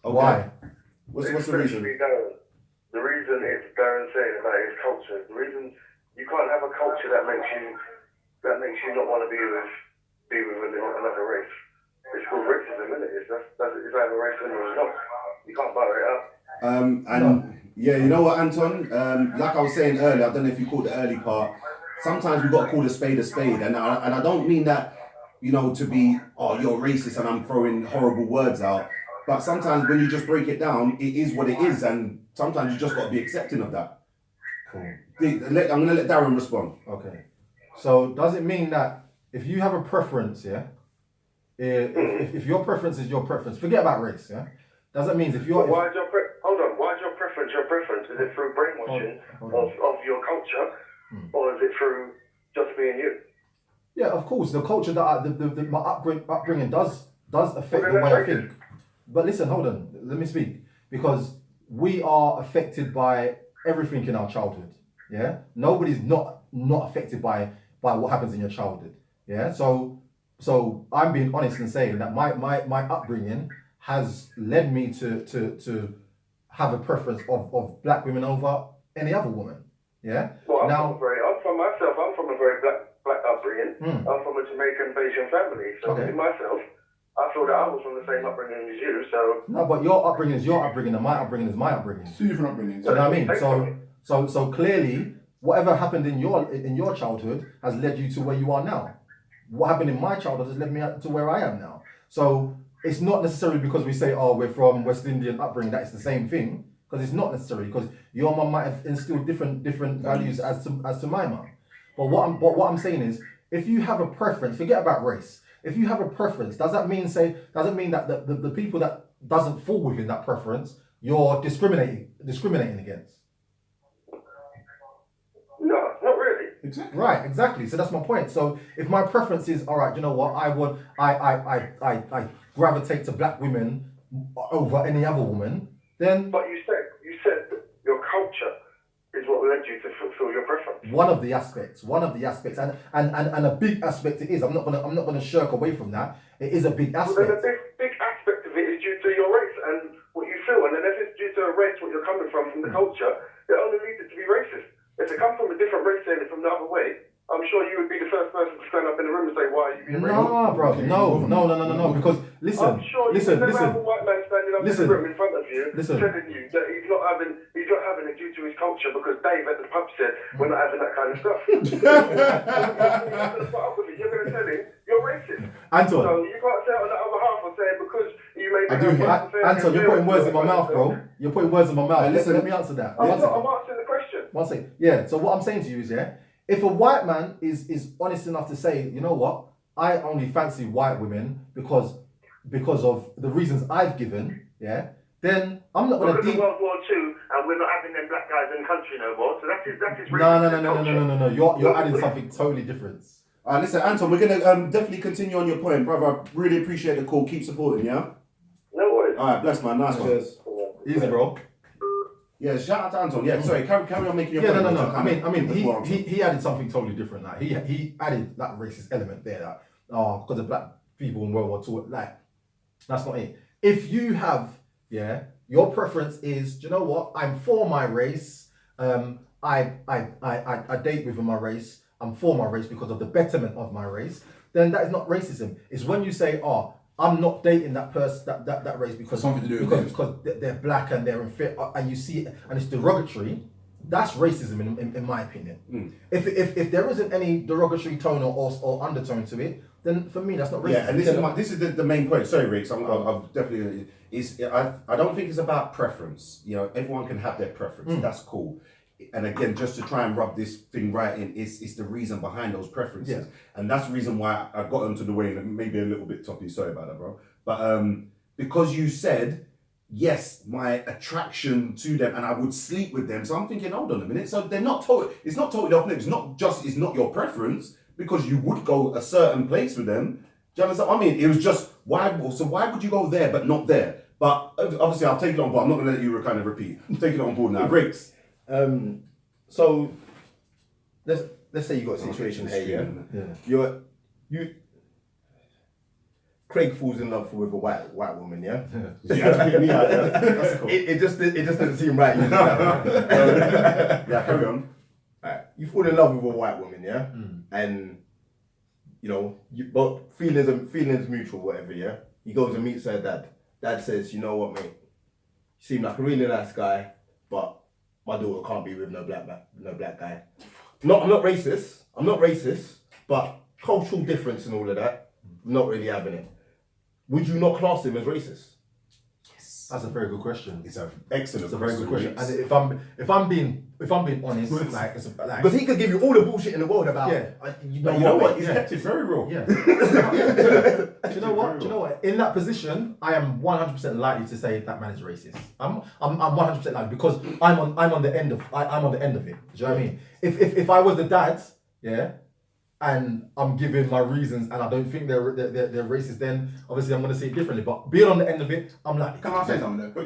Okay. Why? What's the reason? Especially Darren. The reason is Darren saying about his culture. The reason you can't have a culture that makes you not want to be with another race. It's called racism, isn't it? It's either racism or it's not. You can't butter it up. Yeah, you know what, Anton? Like I was saying earlier, I don't know if you caught the early part. Sometimes we've got to call a spade, and I don't mean that, you know, to be, oh, you're racist and I'm throwing horrible words out. But sometimes when you just break it down, it is what it is, and sometimes you just got to be accepting of that. Cool. I'm going to let Darren respond. Okay. So does it mean that if you have a preference, yeah, if your preference is your preference, forget about race, yeah? Does that mean if you're... Why is your preference your preference? Is it through brainwashing of your culture, or is it through just being you? Yeah, of course. The culture that my upbringing does affect the way I think. But listen, hold on. Let me speak. Because we are affected by everything in our childhood. Yeah? Nobody's not affected by what happens in your childhood. Yeah? So I'm being honest and saying that my upbringing has led me to have a preference of black women over any other woman. Yeah? Well, I'm from a very black upbringing. I'm from a Jamaican Bayesian family. So in myself, I feel that I was from the same upbringing as you, so... No, but your upbringing is your upbringing and my upbringing is my upbringing. Two different upbringings. So you know what I mean? So clearly, whatever happened in your childhood has led you to where you are now. What happened in my childhood has led me to where I am now. So it's not necessarily because we say, oh, we're from West Indian upbringing, that it's the same thing. Because it's not necessarily, because your mum might have instilled different values as to my mum. But what I'm saying is, if you have a preference, forget about race. If you have a preference, does that mean that the people that doesn't fall within that preference, you're discriminating against? No, not really. Exactly. Right, exactly. So that's my point. So if my preference is, all right, you know what, I gravitate to black women over any other woman, then But you said that your culture is what led you to fulfill your preference. one of the aspects, and a big aspect it is. I'm not gonna shirk away from that. It is a big Well, aspect. then a big aspect of it is due to your race and what you feel. And then if it's due to a race, what you're coming from the culture, it only leads it to be racist. If it comes from a different race saying it from the other way, I'm sure you would be the first person to stand up in the room and say, why are you being racist? No, bro, no. Because I'm sure you listen. never have a white man standing up in the room in front of you Listen. telling you that he's not having it due to his culture because Dave at the pub said we're not having that kind of stuff. You're going to put up with it. You're going to tell him you're racist. Anton. So you can't say it on the other half or say because you made I do hear. Anton, you're putting words in my mouth, bro. You're putting words in my mouth. Listen. Let me answer that. I'm answering the question. One second. Yeah. So what I'm saying to you is, if a white man is honest enough to say, you know what, I only fancy white women because of the reasons I've given, then I'm not gonna. Because of World War II, and we're not having them black guys in the country no more. So that's his No. You're adding something totally different. Listen, Anton, we're gonna definitely continue on your point, brother. I really appreciate the call. Keep supporting, yeah. No worries. All right, bless man, nice one. Cheers. Easy, bro. Yeah, shout out to Anton. Yeah, sorry, carry on making your Yeah, point. no. I mean, before Anton. he added something totally different. Like he added that racist element there. That because of black people in World War II. Like that's not it. If you have your preference is, do you know what? I'm for my race. I date within my race. I'm for my race because of the betterment of my race. Then that is not racism. It's when you say, I'm not dating that person, that race because Something to do with because they're black and they're unfit, and you see it and it's derogatory. That's racism in my opinion. If there isn't any derogatory tone or undertone to it, then for me that's not racism. Yeah, and this is the main point. Sorry, Riggs. I'm definitely. I don't think it's about preference. You know, everyone can have their preference. That's cool. And again, just to try and rub this thing right in, it's the reason behind those preferences. And that's the reason why I got into the way, and maybe a little bit toppy, sorry about that, bro. But because you said, yes, my attraction to them, and I would sleep with them. So I'm thinking, hold on a minute. So they're not it's not totally off limits. It's not your preference, because you would go a certain place with them. Do you understand? I mean, it was just, why would you go there but not there? But obviously I'll take it on board. I'm not going to let you kind of repeat. I'm taking it on board now. Riggs. So let's say you got a situation here, Craig falls in love with a white woman, That's cool. it just doesn't seem right. Yeah, carry on. Right. You fall in love with a white woman, and but feelings mutual, whatever, He goes and meets her dad. Dad says, you know what, mate, you seem like a really nice guy, but my daughter can't be with no black guy. I'm not racist, but cultural difference and all of that, not really having it. Would you not class him as racist? Yes. That's a very good question. It's an excellent. It's a very good question. And if I'm being honest, like because he could give you all the bullshit in the world about you know what? He's kept it very real. Yeah. Do you know what? In that position, I am 100% likely to say that man is racist. I'm 100% likely because I'm on the end of it. Do you know what I mean? If I was the dad, and I'm giving my reasons, and I don't think they're racist, then obviously I'm gonna see it differently. But being on the end of it, I'm like, can I say something though? But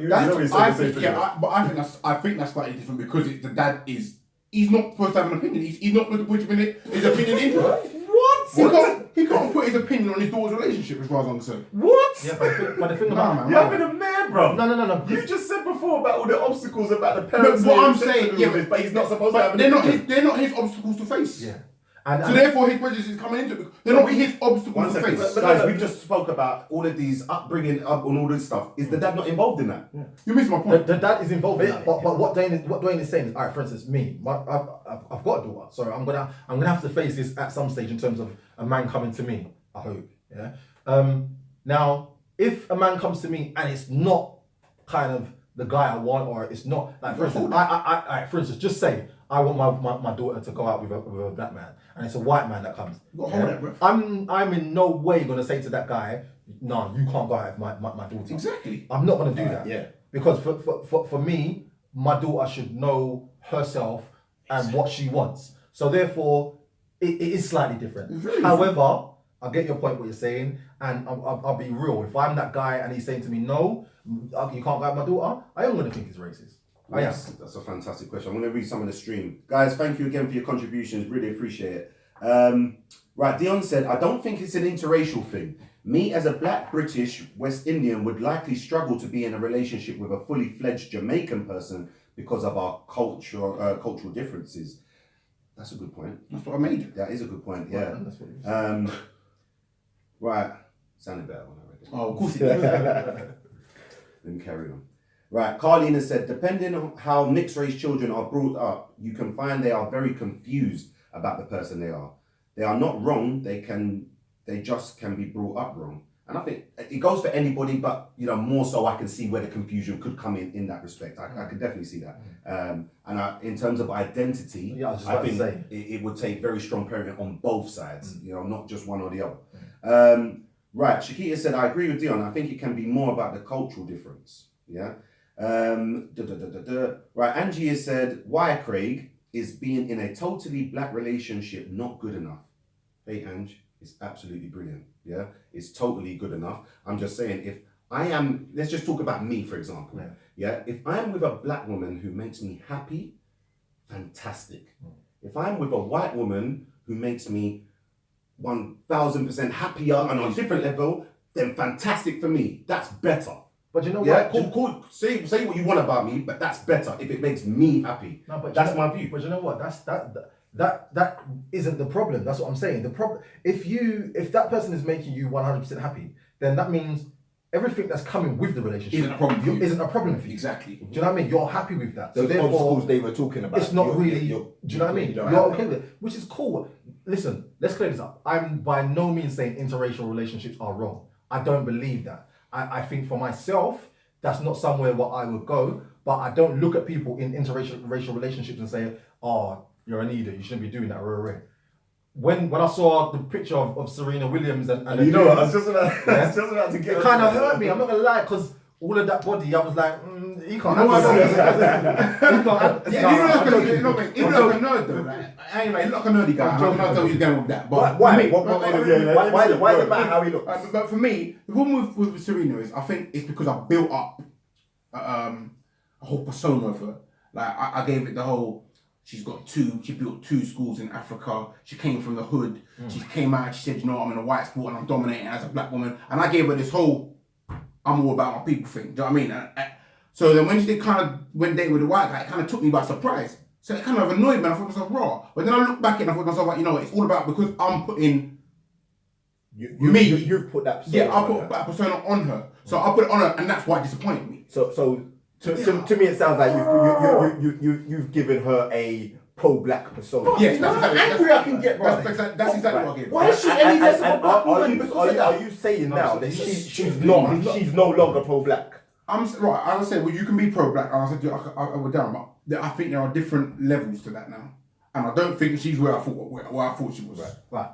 I think that's slightly different because the dad he's not supposed to have an opinion. He's not supposed to put his opinion into it. What? He can't put his opinion on his daughter's relationship as far as I'm concerned. What? Yeah, but the thing about You're having a man, bro. No. You just said before about all the obstacles about the parents. But what I'm saying, but he's not supposed to have an they're opinion. they're not his obstacles to face. Yeah. So therefore his prejudice is coming into it. They're not his obstacles One to second, face. guys, we just spoke about all of these upbringing up and all this stuff. Is the dad not involved in that? You missed my point. The dad is involved in that, but what Dwayne is saying is, all right, for instance, me, I've got a daughter, so I'm gonna have to face this at some stage in terms of a man coming to me. I hope, Now, if a man comes to me and it's not kind of the guy I want, or it's not like, for instance, for instance, just say I want my daughter to go out with a black man, and it's a white man that comes. Hold that, bro. I'm in no way gonna say to that guy, no, you can't go out with my daughter. Exactly. I'm not gonna do that. Yeah. Because for me, my daughter should know herself and what she wants. So therefore, it is slightly different. Very However, I get your point, what you're saying, and I'll be real. If I'm that guy and he's saying to me, no, you can't go out with my daughter, I am going to think he's racist. Yes, that's a fantastic question. I'm going to read some of the stream. Guys, thank you again for your contributions. Really appreciate it. Right, Dion said, I don't think it's an interracial thing. Me as a black British West Indian would likely struggle to be in a relationship with a fully fledged Jamaican person because of our cultural differences. That's a good point. That's what I made. That is a good point, yeah. Well, that's what you said. Right, sounded better when I read it. Oh, of course it does. Let me carry on. Right, Carlina said, depending on how mixed race children are brought up, you can find they are very confused about the person they are. They are not wrong, they just can be brought up wrong. And I think it goes for anybody, but more so I can see where the confusion could come in that respect. I can definitely see that. In terms of identity, Yeah, I was just I about to think say. it would take very strong parenting on both sides, not just one or the other. Right, Shakita said, I agree with Dion. I think it can be more about the cultural difference. Yeah. Right, Angie has said, why, Craig, is being in a totally black relationship not good enough? Hey, Ange, it's absolutely brilliant. Yeah, it's totally good enough. I'm just saying, if I am, let's just talk about me, for example. Yeah, if I am with a black woman who makes me happy, fantastic. If I'm with a white woman who makes me 1000% happier and on a different level, then fantastic for me. That's better. But you know Yeah, what? cool. Say what you want about me, but that's better if it makes me happy. No, but That's my view. But you know what? That isn't the problem. That's what I'm saying. The problem, if that person is making you 100% happy, then that means everything that's coming with the relationship Isn't a problem for you. isn't a problem for you. Exactly. Do you know what I mean? You're happy with that. So So the therefore, obstacles they were talking about. it's not you're- really. you're- Do you know what I mean? you You're don't have okay with it, which is cool. Listen, let's clear this up. I'm by no means saying interracial relationships are wrong. I don't believe that. I think for myself, that's not somewhere where I would go. But I don't look at people in interracial relationships and say, "Oh, you're an idiot. You shouldn't be doing that." When I saw the picture of Serena Williams and You know what? I was just about to get. it kind of hurt me. I'm not gonna lie, because all of that body, I was like, he can't. You know what I mean? handle Even that. like a nerd though, like, anyway, he's like a nerdy guy. I'm not telling you going with that. But Why? for me, Why does it matter how he looks? But for me, the problem with Serena is I think it's because I built up a whole persona of her. Like I gave it the whole. She built 2 schools in Africa. She came from the hood. She came out. She said, I'm in a white sport and I'm dominating as a black woman. And I gave her this whole, I'm all about my people thing. Do you know what I mean? So then when she did kind of went date with the white guy, it kind of took me by surprise. So it kind of annoyed me. And I thought to myself, raw. But then I looked back and I thought to myself, like, it's all about because I'm putting You've put that. I put that persona on her. So I put it on her, and that's why it disappointed me. So to me, it sounds like you've given her a pro-black persona. Yes, No, that's exactly. angry I can get, bro. That's exactly what I gave her. Why is she any less of a black woman because of that? Are you saying now that she's she's no longer pro-black? Right. I would say, well, you can be pro-black, and I said, I would down, but I think there are different levels to that now, and I don't think she's where I thought she was. Right.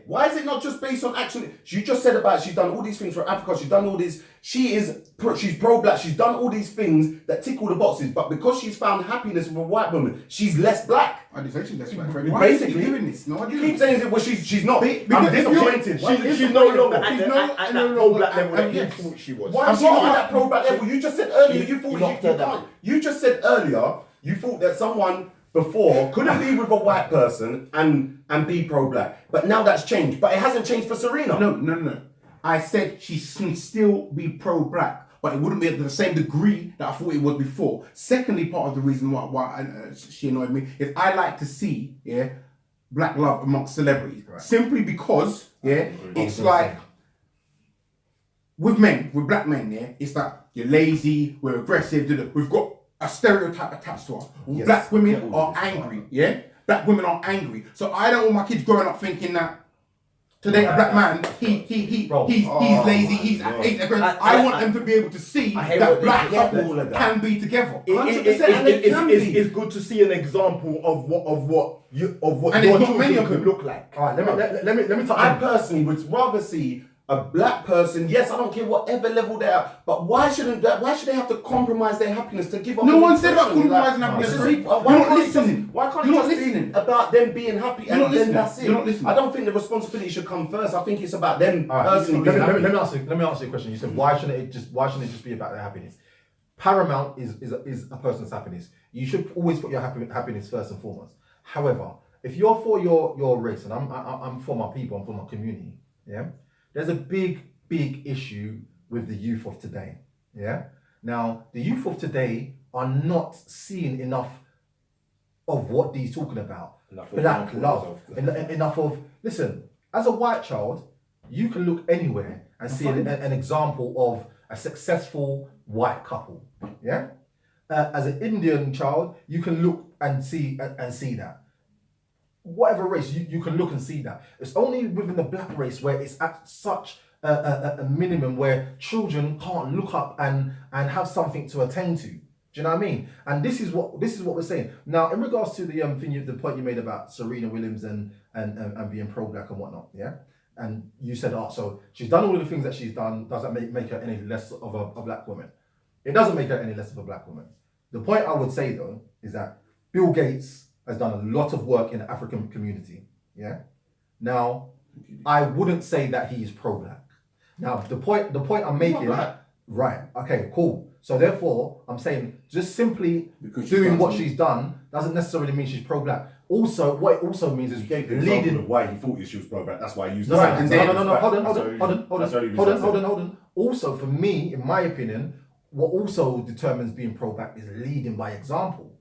Why is it not just based on action? You just said about she's done all these things for Africa. She's done all this. She's pro-black. She's done all these things that tick all the boxes. But because she's found happiness with a white woman, she's less black. I didn't say she's less black. Basically, Why is she doing this? No, You keep saying that. Well, she's not. Because I'm disappointed. She's no longer She's at that pro-black level that you thought she was. Why is she not at that pro-black level? You just said earlier you thought you can't. You just said earlier you thought that someone before couldn't be with a white person and be pro-black, but now that's changed. But it hasn't changed for Serena. No. I said she can still be pro-black, but it wouldn't be at the same degree that I thought it was before. Secondly, part of the reason why she annoyed me is I like to see black love amongst celebrities, simply because it's like with black men, it's like you're lazy, we're aggressive, we've got a stereotype attached to us. Yes. Black women are angry, Black women are angry. So I don't want my kids growing up thinking that today a black man, he's lazy, he's aggressive. I want them to be able to see that black couples can be together. 100%. It's good to see an example of what And your there's not many children of could them. look like. All right, let me touch I on personally would rather see a black person, yes, I don't care whatever level they are, but why should they have to compromise their happiness to give up? No an one said about impression? compromising Like, happiness. this is- You're why not can't it listening. just- Why can't You're it not just listening. be about them being happy You're and not then listening. that's it? You're not listening. I don't think the responsibility should come first. I think it's about them All right, personally let being me happy. answer your question. You said why shouldn't it just be about their happiness? Paramount is a person's happiness. You should always put your happiness first and foremost. However, if you're for your race, and I'm for my people, I'm for my community, yeah, there's a big issue with the youth of today. Yeah. Now, the youth of today are not seeing enough of what he's talking about. Black love. Enough of, listen, as a white child, you can look anywhere and see an example of a successful white couple. Yeah. As an Indian child, you can look and see that. Whatever race, you can look and see that. It's only within the black race where it's at such a minimum where children can't look up and have something to attend to. Do you know what I mean? And this is what we're saying. Now, in regards to the the point you made about Serena Williams and being pro-black and whatnot, yeah? And you said, so she's done all of the things that she's done, does that make her any less of a black woman? It doesn't make her any less of a black woman. The point I would say though is that Bill Gates has done a lot of work in the African community, yeah? Now, I wouldn't say that he is pro-black. Now, the point I'm making, right, okay, cool. So therefore, I'm saying just simply doing what she's done doesn't necessarily mean she's pro-black. Also, what it also means is leading of why he thought she was pro-black. That's why I used no, hold on. Also, for me, in my opinion, what also determines being pro-black is leading by example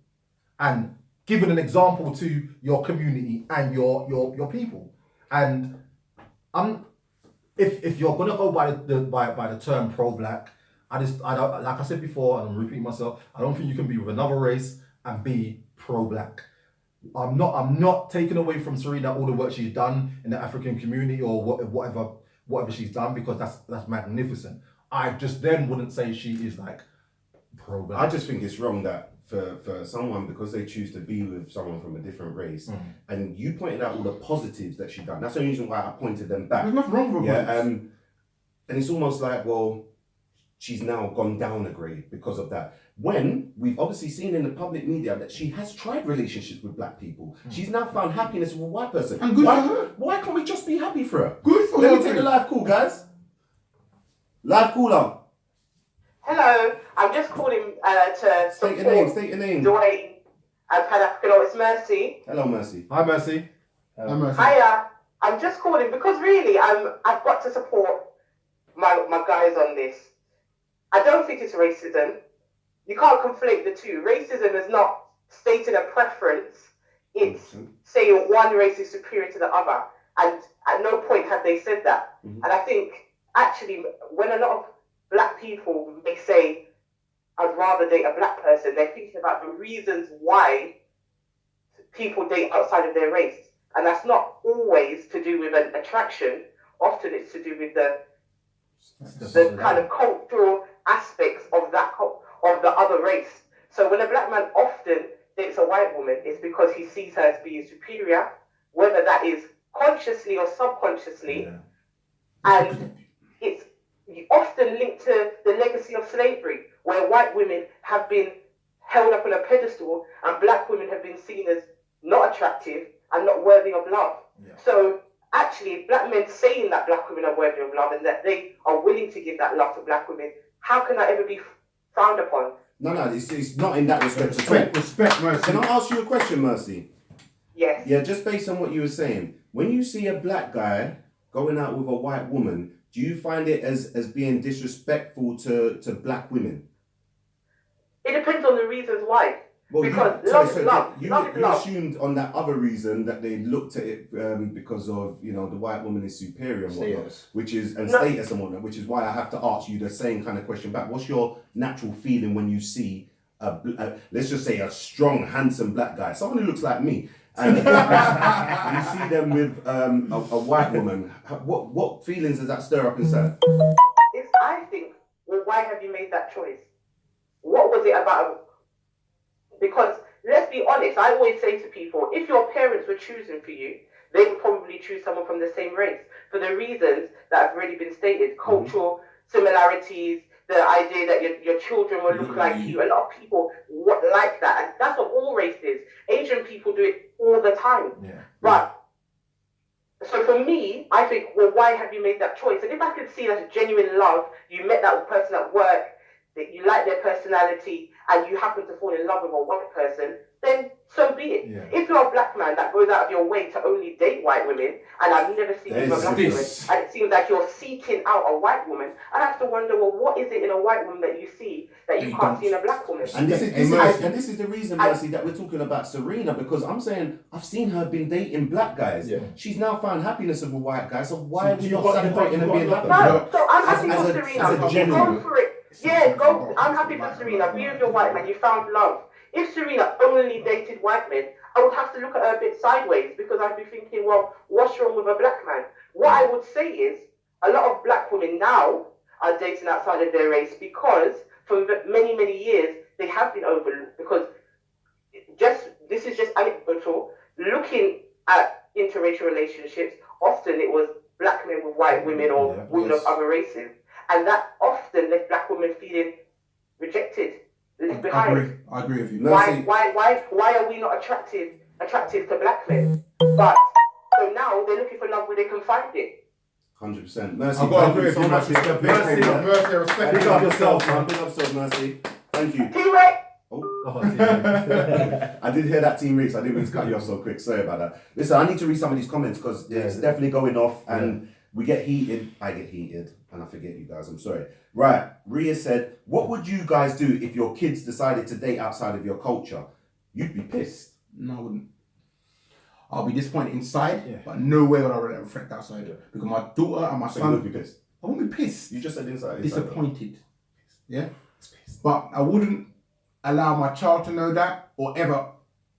and giving an example to your community and your people. And if you're gonna go by the term pro-black, I don't, like I said before, and I'm repeating myself, I don't think you can be with another race and be pro-black. I'm not taking away from Serena all the work she's done in the African community or whatever she's done, because that's magnificent. I just then wouldn't say she is like pro-black. I just think it's wrong that for someone, because they choose to be with someone from a different race, and you pointed out all the positives that she's done. That's the only reason why I pointed them back. There's nothing wrong with her. And it's almost like, well, she's now gone down a grade because of that. When we've obviously seen in the public media that she has tried relationships with black people. She's now found happiness with a white person. And good for her. Why can't we just be happy for her? Good for her. Let me take the live call, guys. Live caller. Hello, I'm just calling to State your name. Dwayne and Pan African. It's Mercy. Hello, Mercy. Hi, Mercy. Hiya. I'm just calling because really I've got to support my guys on this. I don't think it's racism. You can't conflate the two. Racism is not stating a preference. It's saying one race is superior to the other. And at no point have they said that. And I think actually when a lot of black people may say, I'd rather date a black person, they're thinking about the reasons why people date outside of their race. And that's not always to do with an attraction. Often it's to do with the kind of cultural aspects of the other race. So when a black man often dates a white woman, it's because he sees her as being superior, whether that is consciously or subconsciously. And it's often linked to the legacy of slavery, where white women have been held up on a pedestal and black women have been seen as not attractive and not worthy of love. So actually, black men saying that black women are worthy of love and that they are willing to give that love to black women, how can that ever be frowned upon? No, it's not in that respect. Respect, Mercy. Can I ask you a question, Mercy? Yes. Yeah, just based on what you were saying. When you see a black guy going out with a white woman, do you find it as being disrespectful to black women? It depends on the reasons why. Well, because you love. assumed on that other reason that they looked at it because of, the white woman is superior and whatnot, status and whatnot, which is why I have to ask you the same kind of question back. What's your natural feeling when you see let's just say a strong, handsome black guy, someone who looks like me, and you see them with a white woman? What feelings does that stir up inside? I think, well, why have you made that choice? What was it about? Because let's be honest, I always say to people, if your parents were choosing for you, they would probably choose someone from the same race. for the reasons that have already been stated. Cultural similarities, the idea that your children will look like you. A lot of people like that, and that's what all races. Asian people do it all the time. Yeah. But so for me, I think, well, why have you made that choice? And if I could see that as genuine love, you met that person at work, that you like their personality, and you happen to fall in love with a white person, then so be it. Yeah. If you're a black man that goes out of your way to only date white women, and I've never seen you with a black woman, and it seems like you're seeking out a white woman, I have to wonder, well, what is it in a white woman that you see that you can't see in a black woman? And this is the reason, Mercy, that we're talking about Serena, because I'm saying I've seen her been dating black guys. Yeah. She's now found happiness with a white guy, so why are we not celebrating her being happy? No, so I'm happy for Serena. Go for it. Yeah, go. I'm happy for Serena. Be with your white man. You found love. If Serena only dated white men, I would have to look at her a bit sideways, because I'd be thinking, well, what's wrong with a black man? What I would say is, a lot of black women now are dating outside of their race because for many, many years they have been overlooked. Because this is just anecdotal. Looking at interracial relationships, often it was black men with white women or women of other races, and that often left black women feeling rejected, left behind. I agree with you. Why are we not attractive to black men? But so now they're looking for love where they can find it. 100%. Mercy, I've got to agree thank you with so you, much. Mercy, respect. Big up yourself, man. Big up yourself, Mercy. Thank you. T-Rex! I did hear that, Team Reeks. I didn't mean to cut you off so quick. Sorry about that. Listen, I need to read some of these comments because it's definitely going off and we get heated. I get heated and I forget you guys. I'm sorry. Right. Ria said, what would you guys do if your kids decided to date outside of your culture? You'd be pissed. No, I wouldn't. I'll be disappointed inside, but no way would I let it reflect outside. Because my daughter and my So son, you would be pissed. I won't be pissed. You just said inside. Disappointed. Yeah? But I wouldn't allow my child to know that or ever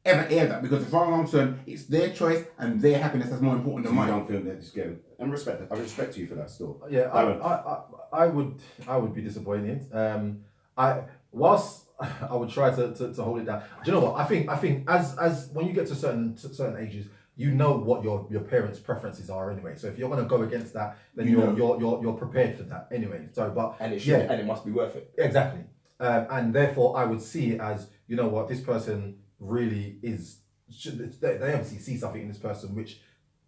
air that, because as far as I'm concerned, it's their choice and their happiness that's more important than You mine. don't feel that just getting and respect. I respect you for that still. Yeah, I would be disappointed. Whilst I would try to hold it down. Do you know what? I think as when you get to certain ages, you know what your parents' preferences are anyway. So if you're going to go against that, then you're prepared for that anyway. So and it must be worth it. Exactly. And therefore, I would see it as, you know what, this person really is. They obviously see something in this person which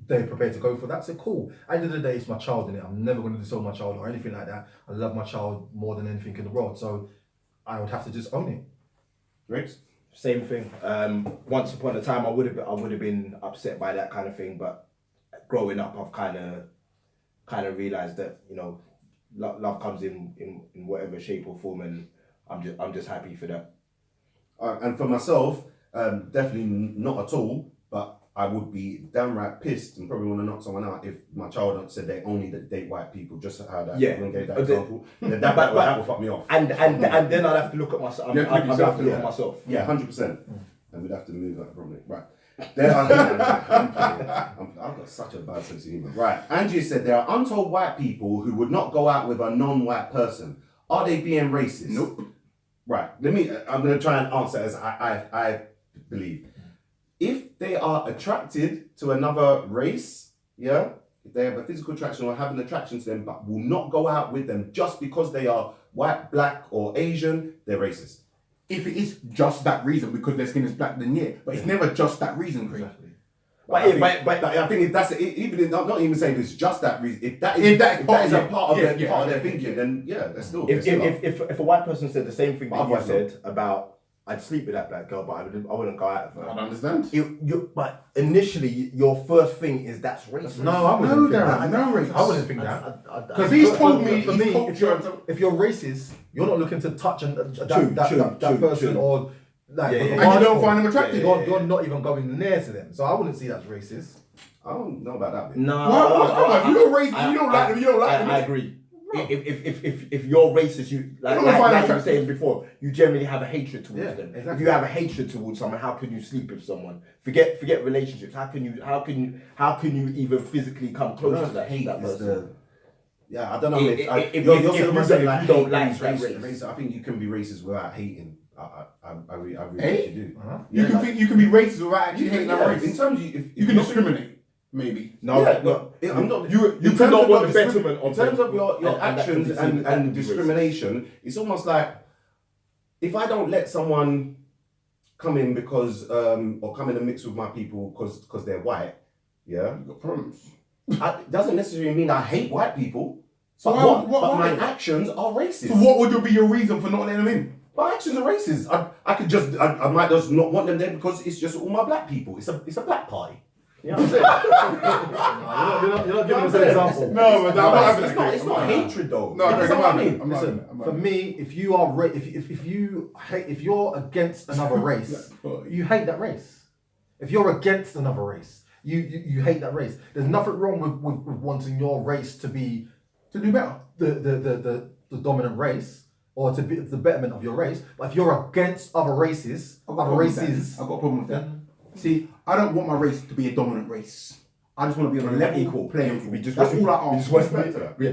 they're prepared to go for that. So cool. At the end of the day, it's my child in it. I'm never going to disown my child or anything like that. I love my child more than anything in the world. So I would have to just own it. Riggs? Same thing. Once upon a time, I would have been upset by that kind of thing, but growing up, I've kind of realized that, you know, love comes in whatever shape or form, and I'm just happy for that. And for myself, definitely not at all. But I would be downright pissed and probably want to knock someone out if my child said they only date white people. Just how that gave that example. That will fuck me off. And then I'd have to look at myself. I'd have to look at myself. Yeah, 100%. And we'd have to move that probably. Right. I've got such a bad sense of humor. Right. Angie said there are untold white people who would not go out with a non-white person. Are they being racist? Nope. Right. I'm going to try and answer as I believe. If they are attracted to another race, if they have a physical attraction or have an attraction to them, but will not go out with them just because they are white, black, or Asian, they're racist. If it is just that reason, because their skin is black, then yeah. But it's never just that reason, Craig. Exactly. But I think if that's even not even saying it's just that reason. If that is a part of their thinking, then that's still. If a white person said the same thing that you said about I'd sleep with that black girl, but I wouldn't go out with her. I don't understand. But initially, your first thing is that's racist. No, I wouldn't think that. No, racist. I wouldn't think that. Because he's told me, for me, if you're racist, you're not looking to touch that person or like. And you don't find them attractive. You're not even going near to them. So I wouldn't see that's racist. I don't know about that bit. No. If you're racist, you don't like them. You don't like them. I agree. If you're racist, you like you were saying before, you generally have a hatred towards them. Exactly. If you have a hatred towards someone, how can you sleep with someone? Forget relationships. How can you even physically come close to that person? I don't know if you don't like race. I think you can be racist without hating. I really do. You can be racist without actually hating that race. In terms of you can discriminate. maybe. No, Yeah, no. I'm not. You in could terms not of want your the betterment of in terms them. of your And that could actions be seen- that could and be racist. discrimination. It's almost like if I don't let someone come in because or come in and mix with my people because they're white, yeah, You've got problems. it doesn't necessarily mean I hate white people. So But, why- but why? my actions are racist. So what would be your reason for not letting them in? My actions are racist. I might just not want them there because it's just all my black people. It's a black party. You know what I'm saying? You're not giving us an example. No, but It's not hatred though. No, That's okay, what I mean. I'm not Listen, having it. for me, if you are if you're against another race, you hate that race. If you're against another race, you hate that race. There's nothing wrong with wanting your race to be to do better. the dominant race or to be the betterment of your race. But if you're against other races, I've got a problem with that. then See, I don't want my race to be a dominant race. I just want to be on a level Equal. playing field. We just That's want- all I we ask. just want- Respect to that. yeah.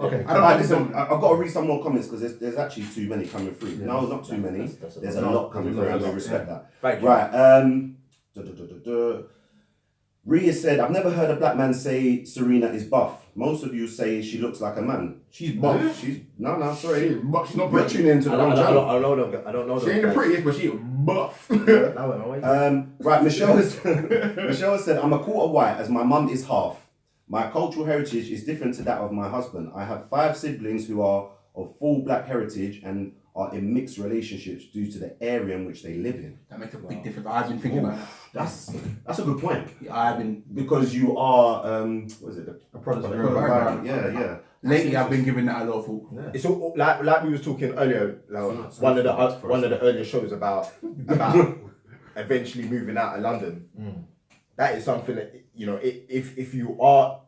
Okay. I don't Right, like listen, I've got to read some more comments because there's actually too many coming through. Yeah, No, not too many. that's There's a lot. lot coming through. I Yeah. respect that. Thank you. Right. Rhea said, I've never heard a black man say Serena is buff. Most of you say she looks like a man. She's buff. She's sorry. But she's not You're pretty. tuning into the wrong channel. I don't know. She ain't the prettiest, but she buff. Right, Michelle has said, I'm a quarter white as my mum is half. My cultural heritage is different to that of my husband. I have 5 siblings who are of full black heritage and are in mixed relationships due to the area in which they live in. That makes a big difference. I've been thinking about that. That's a good point. I've been Because you are what is it? A product of Yeah. your environment. Yeah. lately. I've been giving that a lot of thought. Yeah. It's all, like we was talking earlier, one of the earlier shows about eventually moving out of London. That is something that, you know, if you are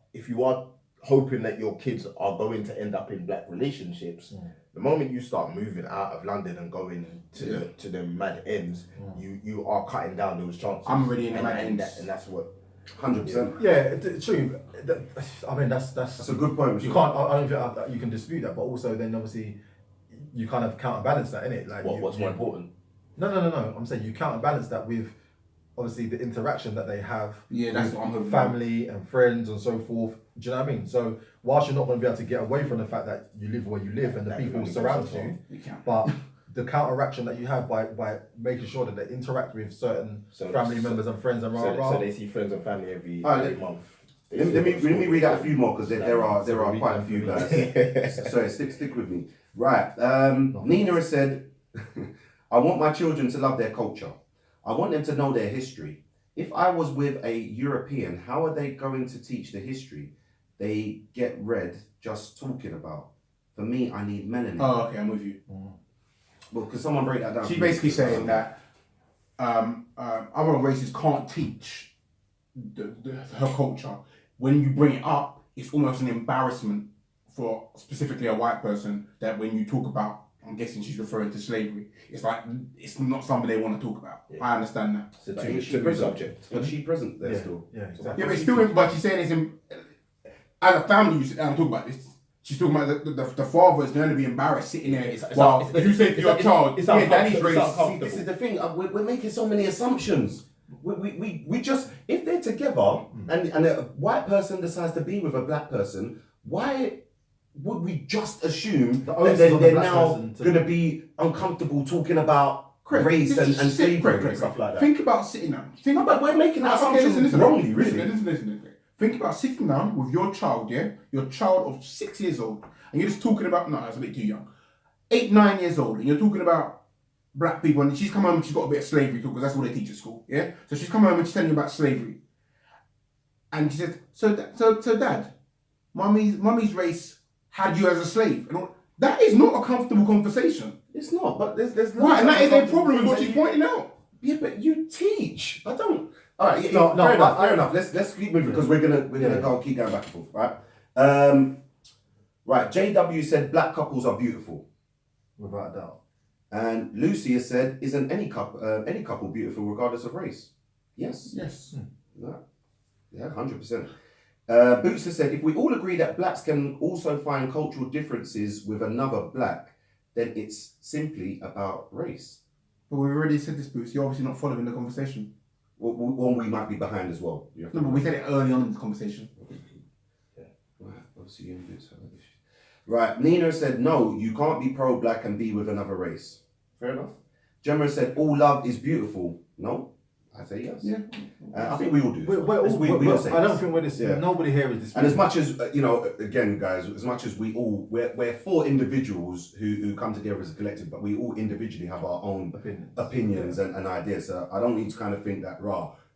hoping that your kids are going to end up in black relationships, the moment you start moving out of London and going to the mad ends, you are cutting down those chances. I'm already in the mad ends. and that's what 100%. Yeah, it's true. I mean, that's That's a good point. you can't. I don't think you can dispute that, but also then obviously you kind of counterbalance that, innit? Like what's more important. No. I'm saying you counterbalance that with obviously the interaction that they have. Yeah, that's with what I'm hoping. family and friends and so forth. Do you know what I mean? So whilst you're not going to be able to get away from the fact that you live where you live and the That people really surround goes so you, You can't. but the counteraction that you have by making sure that they interact with certain family members and friends and So they see friends and family every month. Let me read out a few more because there are quite a few guys. Sorry, stick with me. Right. Nina has said, I want my children to love their culture. I want them to know their history. If I was with a European, how are they going to teach the history they get read just talking about? For me, I need melanin. Oh, okay, I'm with you. Well, could someone break that down? She's basically saying that other races can't teach her culture. When you bring it up, it's almost an embarrassment for specifically a white person that when you talk about, I'm guessing she's referring to slavery, it's like, it's not something they want to talk about. Yeah. I understand that. It's a But is she taboo present? subject. But she present there Yeah. still. Yeah, exactly. Yeah, but it's still, but she's saying it's in, as a family, you sit down and talk about this. She's talking about the father is going to be embarrassed sitting there. Well, if you say to your child, yeah, daddy's racist. See, this is the thing. We're making so many assumptions. We just, if they're together and a white person decides to be with a black person, why would we just assume that onus is on the they're black now person to- going to be uncomfortable talking about Correct. race and slavery Correct. and stuff like that? Think about sitting down. Think No, but we're making that assumption wrongly, really. Listen. Think about sitting down with your child, yeah? Your child of 6 years old, and you're just talking about, no, that's a bit too young. 8, 9 years old, and you're talking about black people, and she's come home and she's got a bit of slavery talk, because that's what they teach at school, yeah? So she's come home and she's telling you about slavery. And she said, so dad, mummy's race had you as a slave. And all, that is not a comfortable conversation. It's not, but there's Right, and that is a uncomfortable problem with what things she's that you- pointing out. Yeah, but you teach. I don't. All right. No, Fair enough. Let's keep moving because we're gonna go keep going back and forth. Right. Right. JW said black couples are beautiful, Without a doubt. and Lucy has said, isn't any couple beautiful regardless of race? Yes. Yes. Yeah. 100%. Boots has said, if we all agree that blacks can also find cultural differences with another black, then it's simply about race. But we've already said this, Boots. You're obviously not following the conversation. one we might be behind as well. You have to No, but we said it early on in the conversation. Right, obviously you influence her. Right, Nina said, no, you can't be pro-black and be with another race. Fair enough. Gemma said, all love is beautiful. No? I say yes. Yeah. I think we all do. We're all say I don't think we're this. Yeah. Nobody here is this. And as much as, again, guys, as much as we're four individuals who come together as a collective, but we all individually have our own opinions and ideas. So I don't need to kind of think that,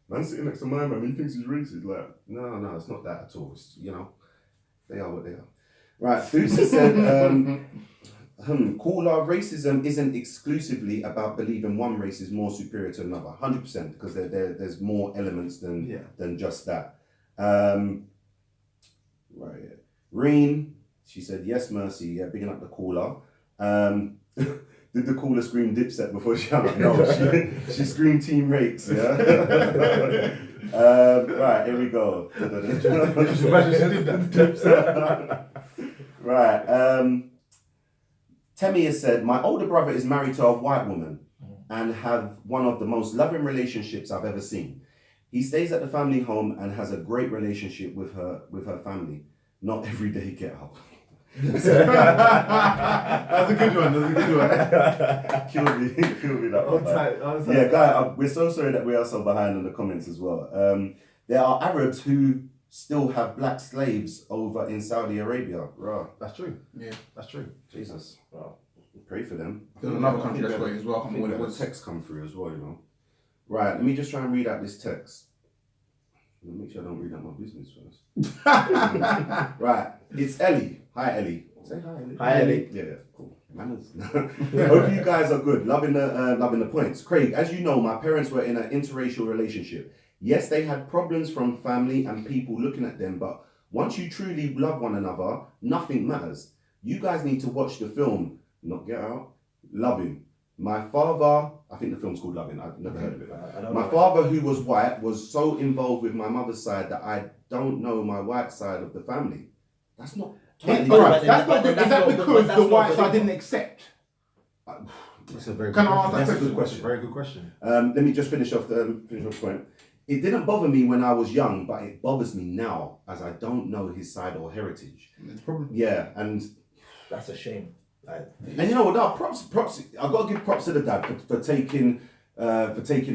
man sitting next to my man, he thinks he's racist. Like, no, it's not that at all. It's, they are what they are. Right, Footsie said, Caller, racism isn't exclusively about believing one race is more superior to another. 100%, because there's more elements than just that. Right. Reen, she said, yes, Mercy. Yeah, bigging up the caller. Did the caller scream Dipset before she hung up? No, she screamed Team Rakes. Yeah. Right, here we go. Right. Temi has said, my older brother is married to a white woman and have one of the most loving relationships I've ever seen. He stays at the family home and has a great relationship with her family. Not every day get out. That's a good one. Killed me that one. Yeah, guy, we're so sorry that we are so behind in the comments as well. There are Arabs who still have black slaves over in Saudi Arabia. Right. That's true. Yeah, that's true. Jesus. Wow. Pray for them. There's another country that's got it as well. I think when the text come through as well, Right, let me just try and read out this text. Let me make sure I don't read out my business first. Right, it's Ellie. Hi, Ellie. Say hi, Ellie. Hi, Ellie. Yeah, cool. Manners. Hope you guys are good. Loving the points. Craig, as you know, my parents were in an interracial relationship. Yes, they had problems from family and people looking at them, but once you truly love one another, nothing matters. You guys need to watch the film, not Get Out, Loving. My father, I think the film's called Loving, I've never heard of it. My father, who was white, was so involved with my mother's side that I don't know my white side of the family. That's not... Is that because the white side didn't accept? That's a very Can I ask that question? Good question. Very good question. Let me just finish off the point. It didn't bother me when I was young, but it bothers me now as I don't know his side or heritage. It's probably... Yeah, and... That's a shame. And you know what? No, props. I've got to give props to the dad for taking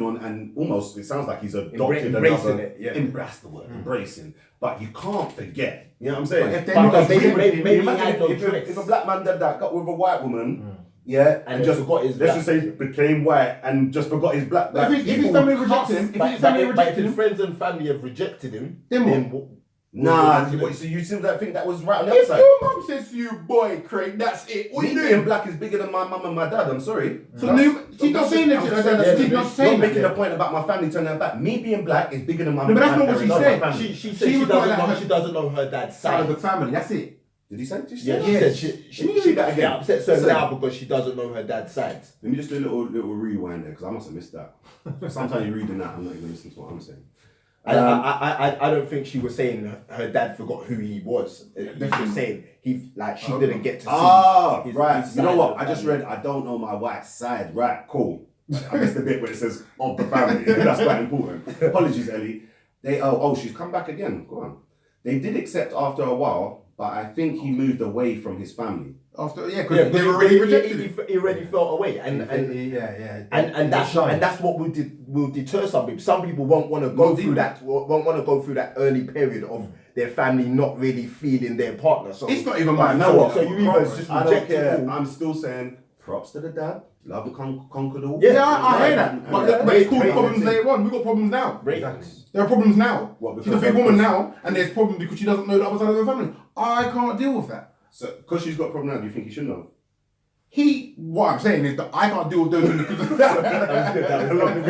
on, and almost it sounds like he's adopted embracing it. Yeah, embrace the word, embracing. But you can't forget. You know what I'm saying? If a black man did that, got with a white woman, and just forgot his. Let's just say became white and just forgot his black. If his family rejected him, if his friends and family have rejected him, then what? Nah, so you still don't think that was right on the other side? If your mum says to you, boy, Craig, that's it. What are you doing? Being black is bigger than my mum and my dad. I'm sorry. So she's not saying that. She's not saying making a point about my family turning their back. Me being black is bigger than my mum. No, but that's not what she said. She said she doesn't know her dad's side of the family. That's it. Did he say? Yeah, she said she got upset now because she doesn't know her dad's side. Let me just do a little rewind there because I must have missed that. Sometimes you're reading that, I'm not even listening to what I'm saying. I don't think she was saying her dad forgot who he was. She's just saying she didn't get to see. Right. You know what? I just read. I don't know my white side. Right. Cool. I missed the bit where it says of the family. That's quite important. Apologies, Ellie. She's come back again. Go on. They did accept after a while, but I think he moved away from his family. Because they already rejected him. He already felt away, and that's what will deter some people. Some people won't want to go through that. Won't want to go through that early period of their family not really feeling their partner. So it's not even my So you either just I don't care. All. I'm still saying props to the dad. Love conquered all. Yeah, I hear that. But it's called problems later on. We got problems now. Exactly. There are problems now. She's a big woman now, and there's problems because she doesn't know the other side of the family. I can't deal with that. So, because she's got a problem now, do you think he should know? What I'm saying is that I can't deal with those because of that.